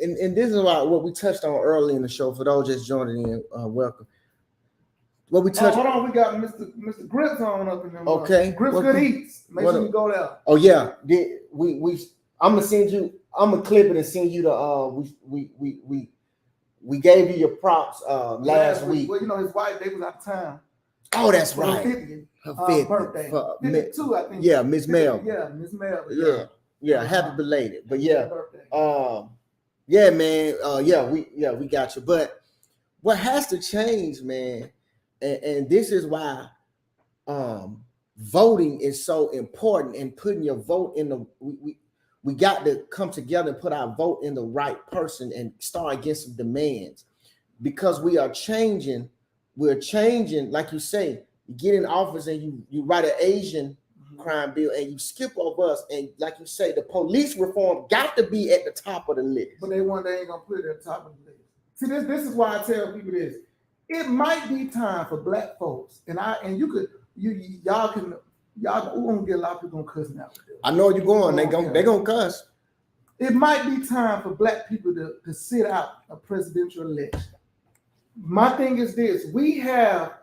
and this is what we touched on early in the show. For those just joining in, welcome. What we touch? Hold on, we got Mr. Grips on up in there. Okay. Grips Good Eats. Make sure you go there. Oh yeah. I'm gonna send you. I'm gonna clip it and send you the we gave you your props last week. Well, you know his wife, they was out of town. Oh, that's right. Her 50th birthday. 52, I think. Yeah, Miss Mel. Yeah, Miss Mel. Yeah. Happy belated. But yeah, yeah, man. We got you. But what has to change, man, and this is why voting is so important, and putting your vote in the we got to come together and put our vote in the right person and start against some demands, because we are changing. We're changing, like you say, you get in office and you write an Asian crime bill and you skip over us. And like you say, the police reform got to be at the top of the list. But they ain't gonna put it at the top of the list. See, this is why I tell people this. It might be time for black folks, y'all gonna get a lot of people gonna cuss now. I know where you're going. They gonna cuss. It might be time for black people to sit out a presidential election. My thing is this: we have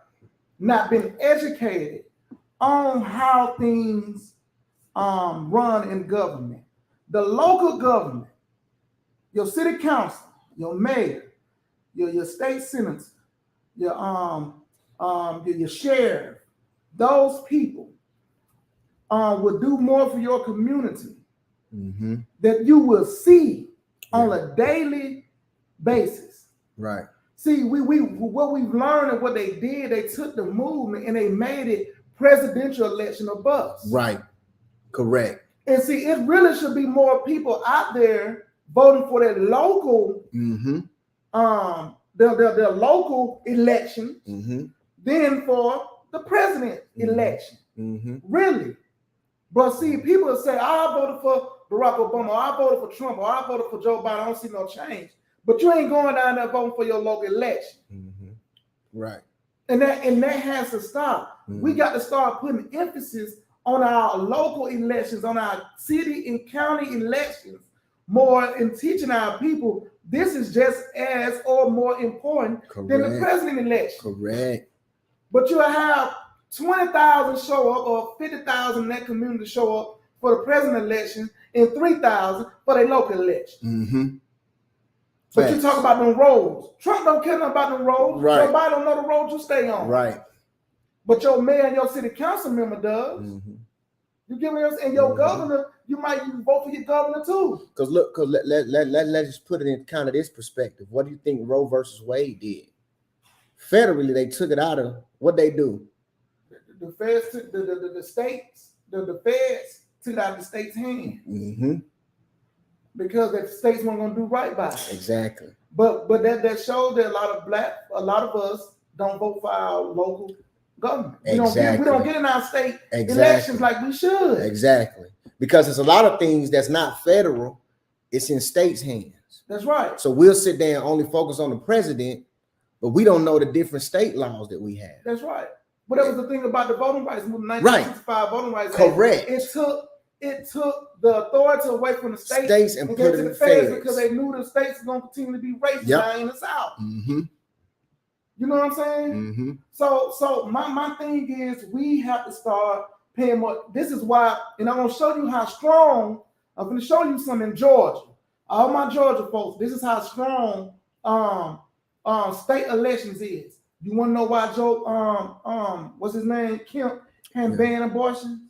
not been educated on how things run in government. The local government, your city council, your mayor, your state senator, your sheriff, those people will do more for your community that you will see on a daily basis. Right. See, what we've learned and what they did, they took the movement and they made it presidential election of us. Right. Correct. And see, it really should be more people out there voting for their local, their local election than for the president election. Really. But see, people say, I voted for Barack Obama, or I voted for Trump, or I voted for Joe Biden. I don't see no change. But you ain't going down there voting for your local election. Right. And that has to stop. We got to start putting emphasis on our local elections, on our city and county elections more, and teaching our people this is just as or more important than the president election. Correct. But you'll have 20,000 show up, or 50,000 in that community show up for the president election, and 3,000 for the local election. But you talk about them roads. Trump don't care nothing about them roads. Right. Nobody don't know the road you stay on. Right. But your mayor and your city council member does. You get what I'm saying? And your governor, you might even vote for your governor too. Because let's just put it in kind of this perspective. What do you think Roe versus Wade did? Federally, they took it out of what they do. The feds took the states, the feds took it out of the state's hand. Because the states weren't going to do right by it. Exactly. But that shows that a lot of us don't vote for our local government. We don't get in our state elections like we should. Exactly. Because there's a lot of things that's not federal, it's in states' hands. That's right. So we'll sit there and only focus on the president, but we don't know the different state laws that we have. That's right. But that was the thing about the voting rights movement, 1965 voting rights. Correct. It took the authority away from the states and put it in the feds, because they knew the states were going to continue to be racist down in the South. You know what I'm saying? So my thing is, we have to start paying more. This is why, and I'm going to show you how strong. I'm going to show you something in Georgia. All my Georgia folks, this is how strong state elections is. You want to know why Joe, what's his name, Kemp, can ban abortion?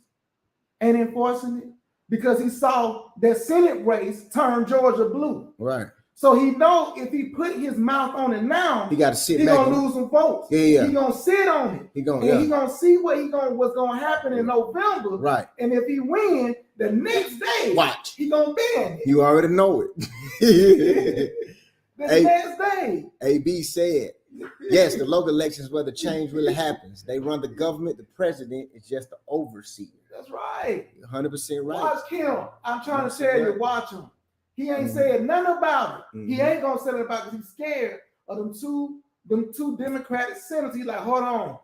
Ain't enforcing it? Because he saw that Senate race turn Georgia blue. Right. So he know if he put his mouth on it now, he got to sit back. He gonna lose some votes. He gonna sit on it. He gonna see what's gonna happen in November. Right. And if he win, the next day, watch, he gonna ban it. You already know it. Next day. AB said, yes, the local elections where the change really happens. They run the government. The president is just the overseer. That's right. 100% right. Watch Kim. I'm trying to tell you, watch him. He ain't saying nothing about it. He ain't gonna say it about it because he's scared of them two Democratic senators. He's like, hold on.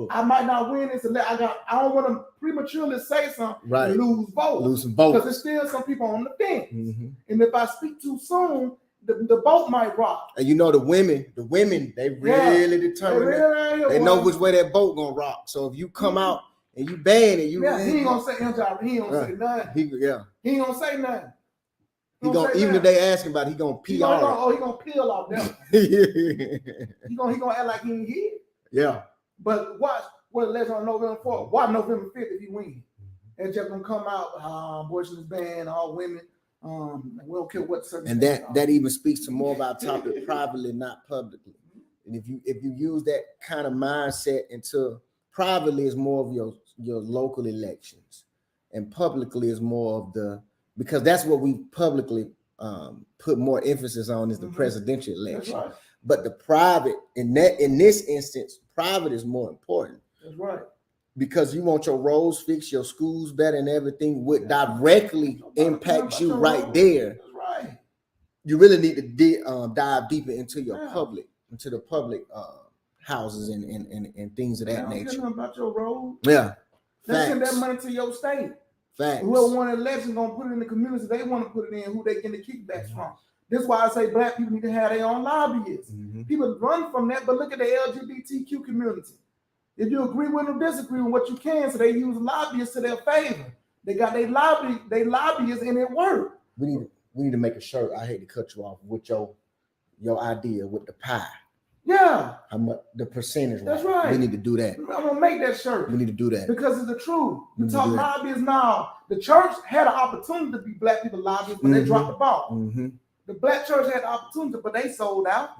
I might not win this. I don't want to prematurely say something and lose votes. Lose some votes. Because there's still some people on the fence. And if I speak too soon, the boat might rock. And you know the women, they really determined. They know which way that boat gonna rock. So if you come out and you bang and you, he ain't gonna say nothing. He ain't gonna say nothing. He ain't gonna say nothing. He gonna even if they asking about it, he gonna pee off. He gonna peel off them. he gonna act like he ain't here. Yeah. But watch what the legend on November 4th. Watch November 5th if he wins. It's just gonna come out, abortion is banned, all women. We don't care what certain. And that even speaks to more of our topic privately, not publicly. And if you use that kind of mindset into privately is more of your local elections, and publicly is more of the, because that's what we publicly put more emphasis on is the presidential election. Right. But the private in this instance, private is more important. That's right. Because you want your roads fixed, your schools better, and everything would directly impact you right there. That's right. You really need to dive deeper into your public, into the public houses and things of that nature. About your road. Yeah. They send that money to your state. Facts. Whoever won an election gonna put it in the community they want to put it in, who they get the kickbacks from. That's why I say black people need to have their own lobbyists. People run from that, but look at the LGBTQ community. If you agree with them, disagree with what you can, so they use lobbyists to their favor. They got they lobbyists and it work. We need to make a shirt. I hate to cut you off with your idea with the pie. Yeah. How much the percentage? That's right. We need to do that. I'm gonna make that shirt. We need to do that because it's the truth. You talk lobbyists now. The church had an opportunity to be black people lobbyists, but they dropped the ball. The black church had the opportunity, but they sold out.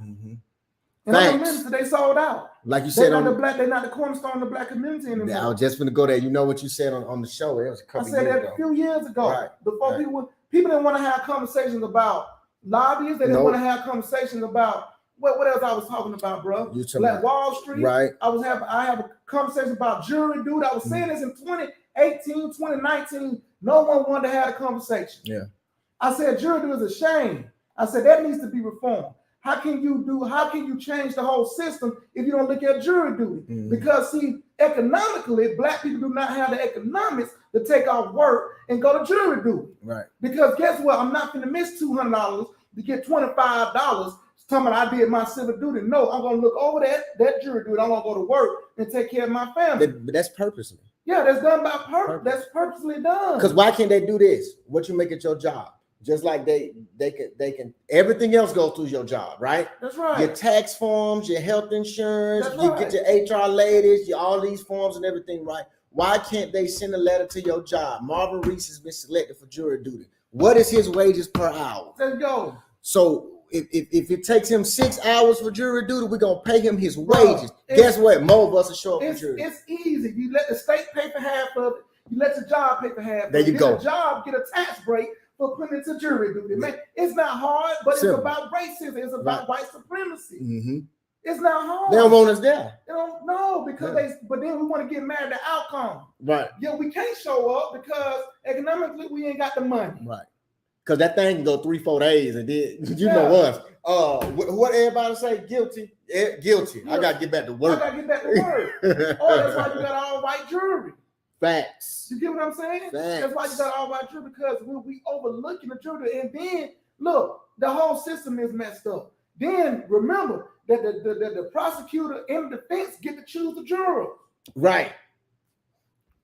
And other ministers, they sold out. Like you said, they're not the cornerstone of the black community anymore. I was just gonna go there. You know what you said on the show? It was a couple years ago. I said that a few years ago. Right. Before people didn't want to have conversations about lobbyists. They didn't want to have conversations about what else I was talking about, bro. Like Wall Street. Right. I have a conversation about jury duty. I was saying this in 2018, 2019. No one wanted to have a conversation. Yeah. I said jury duty is a shame. I said that needs to be reformed. How can you change the whole system if you don't look at jury duty? Because see, economically, black people do not have the economics to take off work and go to jury duty. Right. Because guess what? I'm not going to miss $200 to get $25. Talking about I did my civic duty. No, I'm going to look over that jury duty. I'm going to go to work and take care of my family. But that's purposely. Yeah, that's done by purpose. That's purposely done. Because why can't they do this? What you make it your job? Just like they can everything else goes through your job, right? That's right. Your tax forms, your health insurance, get your HR ladies, all these forms and everything, right? Why can't they send a letter to your job? Marvin Reese has been selected for jury duty. What is his wages per hour? Let's go. So if it takes him 6 hours for jury duty, we're gonna pay him his wages. Guess what? More of us will show up for jury. It's easy. You let the state pay for half of it. You let the job pay for half. There you go. The job get a tax break for putting it to jury duty. Man, it's not hard, but it's about racism. It's about white supremacy. It's not hard. They don't want us there. They don't know because but then we want to get mad at the outcome. Right. Yeah, we can't show up because economically we ain't got the money. Right. Because that thing can go 3-4 days and then you know us. What everybody say? Guilty. Guilty. I gotta get back to work. That's why you got all white jury. Facts. You get what I'm saying? Facts. That's why you got all white jury because we overlooking the jury. And then look, the whole system is messed up. Then remember that the prosecutor and the defense get to choose the juror. Right.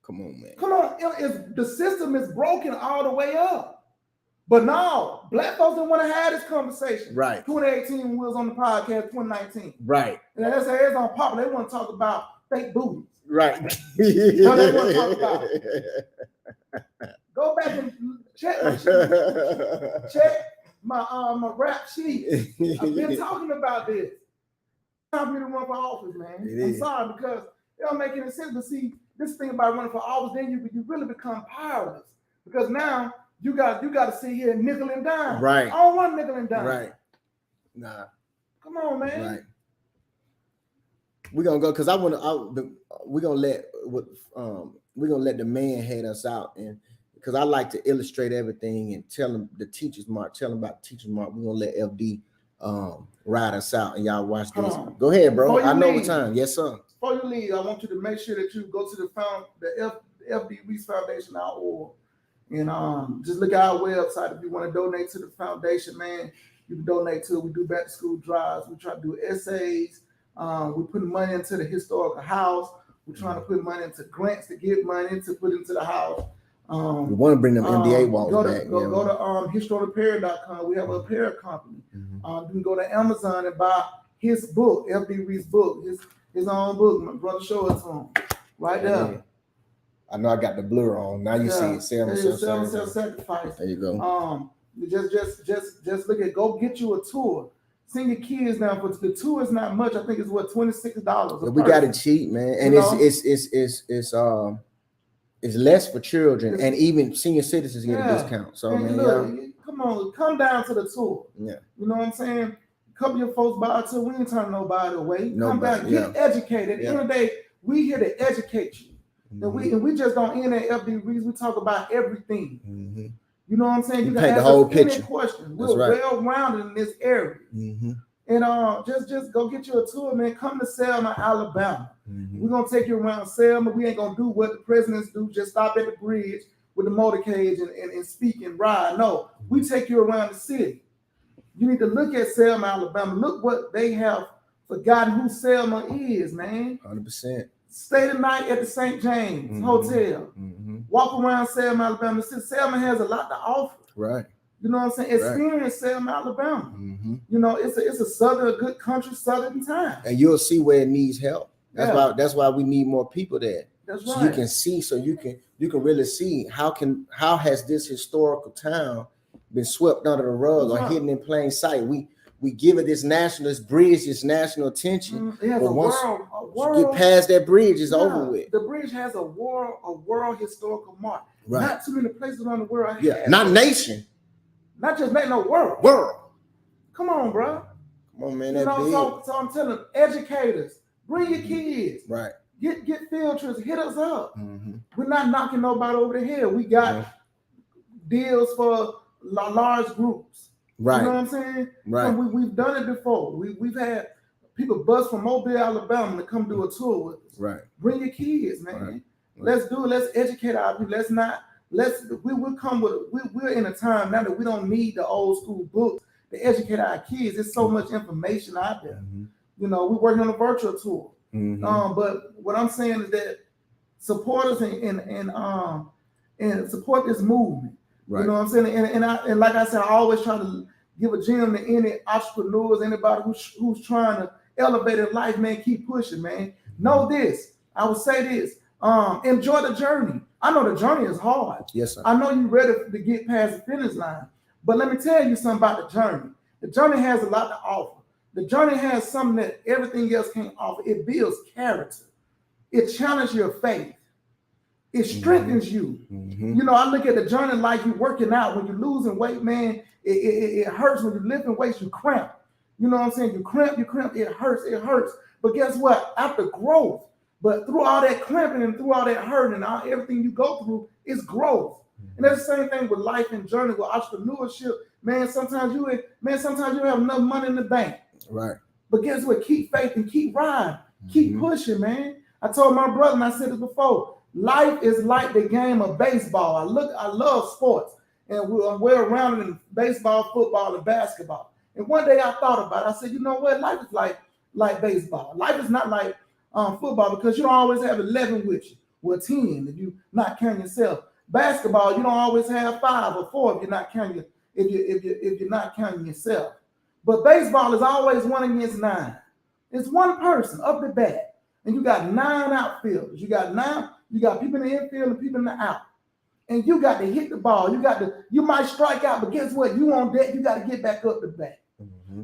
Come on, man. Come on. The system is broken all the way up. But now, black folks don't want to have this conversation. Right. 2018 when we was on the podcast, 2019. Right. And that's it's on pop. They want to talk about fake booties. Right. That's what they want to talk about. Go back and check my rap sheet. I've been talking about this. It's time for me to run for office, man. I'm sorry because it don't make any sense to see this thing about running for office. Then you really become powerless because now you got to sit here and nickel and dime. Right. I don't want nickel and dime. Right. Nah. Come on, man. Right. We're gonna go because we're gonna let the man head us out, and because I like to illustrate everything and tell them the teacher's mark, tell them about the teacher's mark. We're gonna let FD ride us out and y'all watch this. Go ahead, bro. I know what time. Yes, sir. Before you leave, I want you to make sure that you go to the FD Reese Foundation.org and just look at our website if you want to donate to the foundation, man. You can donate to it. We do back to school drives. We try to do essays. We put money into the historical house. We're trying to put money into grants to get money to put into the house. We want to bring them MDA walls back. Go to historicrepair.com. We have a repair company. You can go to Amazon and buy his book, F.D. Reed's book, his own book. My brother showed it to him right there. Yeah. I know I got the blur on. Now you see it. Self-sacrifice. There you go. Just look at. Go get you a tour. Send your kids down for the tour. Is not much. I think it's what $26. We got it cheap, man, and it's less for children, and even senior citizens get a discount. So man, come on, come down to the tour. Yeah, you know what I'm saying. Couple of your folks buy a tour. We ain't turning nobody away. Come back, get educated. At the end of the day, we here to educate you, and we just don't end at FD Reads. We talk about everything. You know what I'm saying? You can paint ask the whole us picture. Any questions. We're well-rounded in this area. And just go get you a tour, man. Come to Selma, Alabama. We're gonna take you around Selma. We ain't gonna do what the presidents do, just stop at the bridge with the motorcade and speak and ride. No, we take you around the city. You need to look at Selma, Alabama. Look what they have forgotten who Selma is, man. 100%. Stay the night at the St. James Hotel. Walk around Selma, Alabama. Selma has a lot to offer. Right. You know what I'm saying? Experience Selma, Alabama. You know, it's a good country, southern time. And you'll see where it needs help. That's why we need more people there. That's right. So you can see, so you can really see how has this historical town been swept under the rug or hidden in plain sight. We give it this bridge, this national attention. It has but a once world, you get past that bridge, it's over with. The bridge has a world historical mark. Right. Not too many places around the world. Not nation. Not just no world. World. Come on, bro. Come on, man. So I'm telling them, educators, bring your kids. Right. Get field trips. Hit us up. We're not knocking nobody over the head. We got deals for large groups. Right. You know what I'm saying? Right. So we've done it before. We've had people bus from Mobile, Alabama to come do a tour with us. Right. Bring your kids, man. Right. Let's do it. Let's educate our people. We're in a time now that we don't need the old school books to educate our kids. There's so much information out there. You know, we're working on a virtual tour. But what I'm saying is that support us and support this movement. Right. You know what I'm saying? And like I said, I always try to give a gem to any entrepreneurs, anybody who's trying to elevate in life, man. Keep pushing, man. Know this. I would say this. Enjoy the journey. I know the journey is hard. Yes, sir. I know you're ready to get past the finish line. But let me tell you something about the journey. The journey has a lot to offer. The journey has something that everything else can't offer. It builds character. It challenges your faith. It strengthens you. You know, I look at the journey like you're working out. When you're losing weight, man, it hurts. When you're lifting weights, you cramp. You know what I'm saying? You cramp. It hurts. But guess what? After growth, but through all that cramping and through all that hurt and everything you go through, it's growth. And that's the same thing with life and journey, with entrepreneurship. Man, sometimes you have enough money in the bank. Right. But guess what? Keep faith and keep riding. Keep pushing, man. I told my brother, and I said this before, life is like the game of baseball. I love sports. And I'm well-rounded in baseball, football, and basketball. And one day I thought about it. I said, you know what? Life is like baseball. Life is not like football because you don't always have 11 with you. Well, 10 if you not counting yourself. Basketball, you don't always have 5 or 4 if you're not counting if you're not counting yourself. But baseball is always 1 against 9. It's one person up the bat, and you got 9 outfielders. You got people in the infield and people in the out. And you got to hit the ball. You might strike out, but guess what? You on deck, you got to get back up the bat.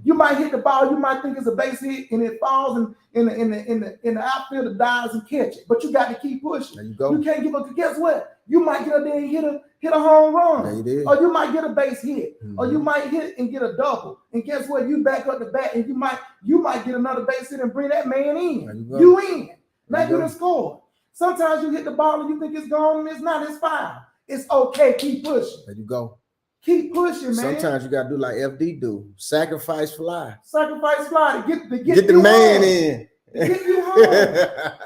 You might hit the ball, you might think it's a base hit, and it falls in the outfielder dives and catch it. But you got to keep pushing. There you go. You can't give up. Guess what? You might get up there and hit a home run. There you did. Or you might get a base hit. Or you might hit and get a double. And guess what? You back up the bat, and you might get another base hit and bring that man in. You in. Now you done score. Sometimes you hit the ball and you think it's gone, and it's not. It's fine. It's okay. Keep pushing. There you go. Keep pushing, man. Sometimes you gotta do like FD do. Sacrifice fly. Sacrifice fly to get the man home. In. Get you home.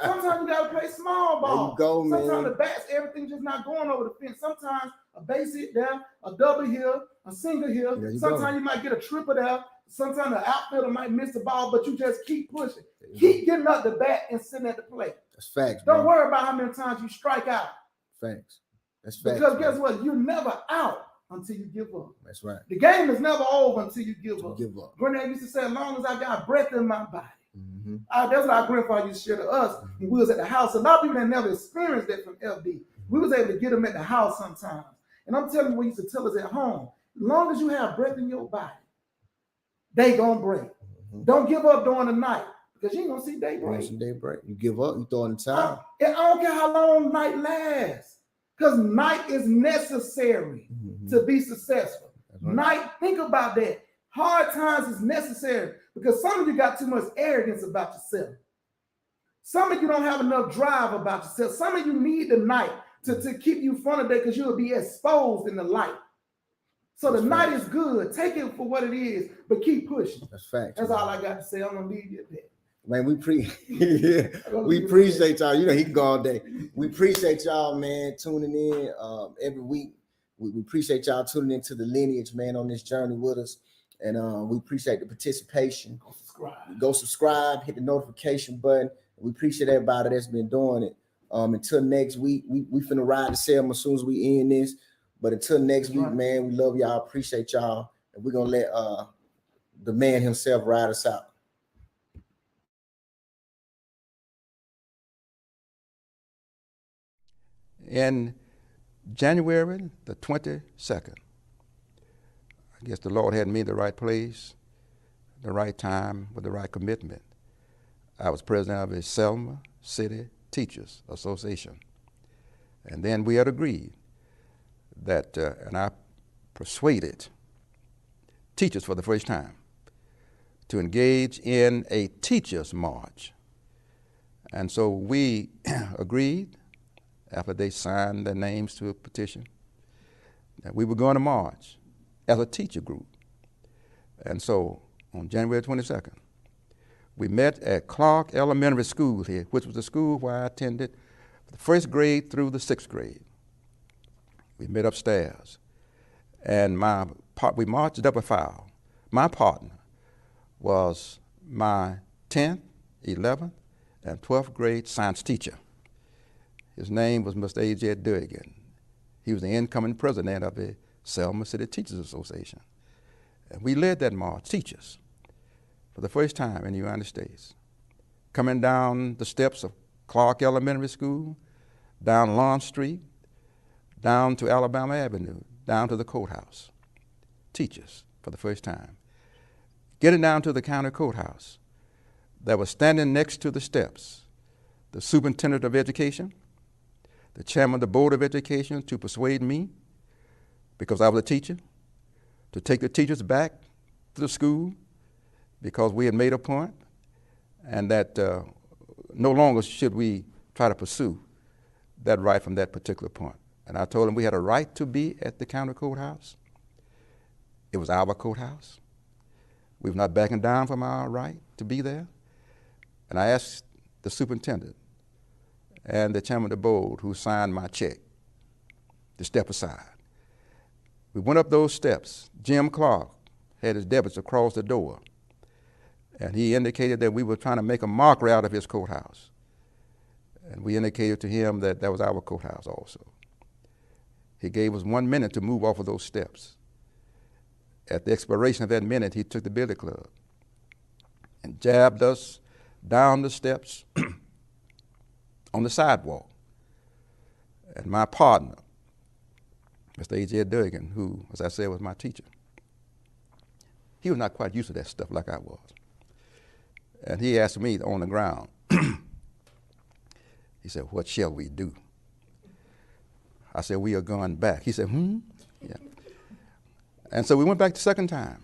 Sometimes you gotta play small ball. There you go, man. Sometimes the bats, everything just not going over the fence. Sometimes a bass hit there, a double here, a single here. Sometimes you might get a triple there. Sometimes the outfielder might miss the ball, but you just keep pushing. Keep getting up the bat and sitting at the plate. That's facts. Don't worry about how many times you strike out. Facts. That's facts. Because guess what? You're never out until you give up. That's right. The game is never over until you give up. Give up. Granddad used to say, as long as I got breath in my body. That's what our grandfather used to share to us when we was at the house. A lot of people that never experienced that from FD. We was able to get them at the house sometimes. And I'm telling you, we used to tell us at home, as long as you have breath in your body, they gonna break. Don't give up during the night because you ain't gonna see day break. You give up, you throw in the towel. I don't care how long night lasts, because night is necessary to be successful. Right. Night, think about that. Hard times is necessary because some of you got too much arrogance about yourself. Some of you don't have enough drive about yourself. Some of you need the night to keep you front of that because you'll be exposed in the light. So the night is good. Take it for what it is, but keep pushing. That's fact. That's all I got to say. I'm gonna leave you at that. Man, we appreciate y'all. You know, he can go all day. We appreciate y'all, man, tuning in every week. We appreciate y'all tuning into the lineage, man, on this journey with us. And we appreciate the participation. Go subscribe, hit the notification button. We appreciate everybody that's been doing it. Until next week, we finna ride to Selma as soon as we end this. But until next week, man, we love y'all, appreciate y'all, and we're gonna let the man himself ride us out. In January the 22nd, I guess the Lord had me in the right place, the right time, with the right commitment. I was president of the Selma City Teachers Association. And then we had agreed that, and I persuaded teachers for the first time to engage in a teachers' march. And so we agreed, after they signed their names to a petition, that we were going to march as a teacher group. And so on January 22nd, we met at Clark Elementary School here, which was the school where I attended the first grade through the sixth grade. We met upstairs, and we marched up a file. My partner was my 10th, 11th, and 12th grade science teacher. His name was Mr. A.J. Durgan. He was the incoming president of the Selma City Teachers Association. And we led that march, teachers, for the first time in the United States, coming down the steps of Clark Elementary School, down Lawn Street, down to Alabama Avenue, down to the courthouse. Teachers, for the first time. Getting down to the county courthouse, that was standing next to the steps, the superintendent of education, the chairman of the board of education, to persuade me, because I was a teacher, to take the teachers back to the school, because we had made a point, and that no longer should we try to pursue that right from that particular point. And I told them we had a right to be at the county courthouse. It was our courthouse. We were not backing down from our right to be there. And I asked the superintendent and the chairman of the board, who signed my check, to step aside. We went up those steps. Jim Clark had his deputies across the door, and he indicated that we were trying to make a mockery out of his courthouse. And we indicated to him that that was our courthouse also. He gave us 1 minute to move off of those steps. At the expiration of that minute, he took the billy club and jabbed us down the steps on the sidewalk. And my partner, Mr. A.J. Durgan, who, as I said, was my teacher, he was not quite used to that stuff like I was. And he asked me on the ground, he said, "What shall we do?" I said, "We are going back." He said, Yeah. And so we went back the second time.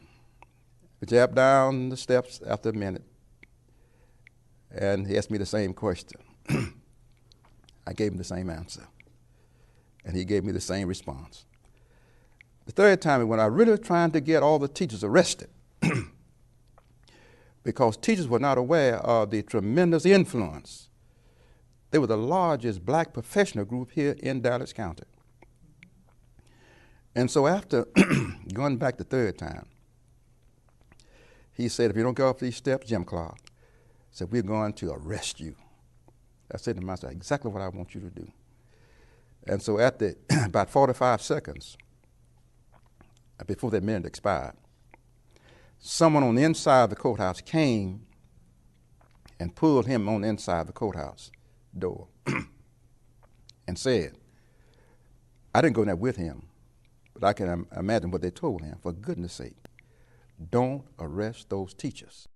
We jabbed down the steps after a minute, and he asked me the same question. I gave him the same answer, and he gave me the same response. The third time, when I really was trying to get all the teachers arrested, because teachers were not aware of the tremendous influence. They were the largest black professional group here in Dallas County. And so after going back the third time, he said, if you don't go up these steps, Jim Clark, said, we're going to arrest you. I said to myself, exactly what I want you to do. And so after about 45 seconds, before that minute expired, someone on the inside of the courthouse came and pulled him on the inside of the courthouse door and said, I didn't go in there with him, but I can imagine what they told him. For goodness sake, don't arrest those teachers.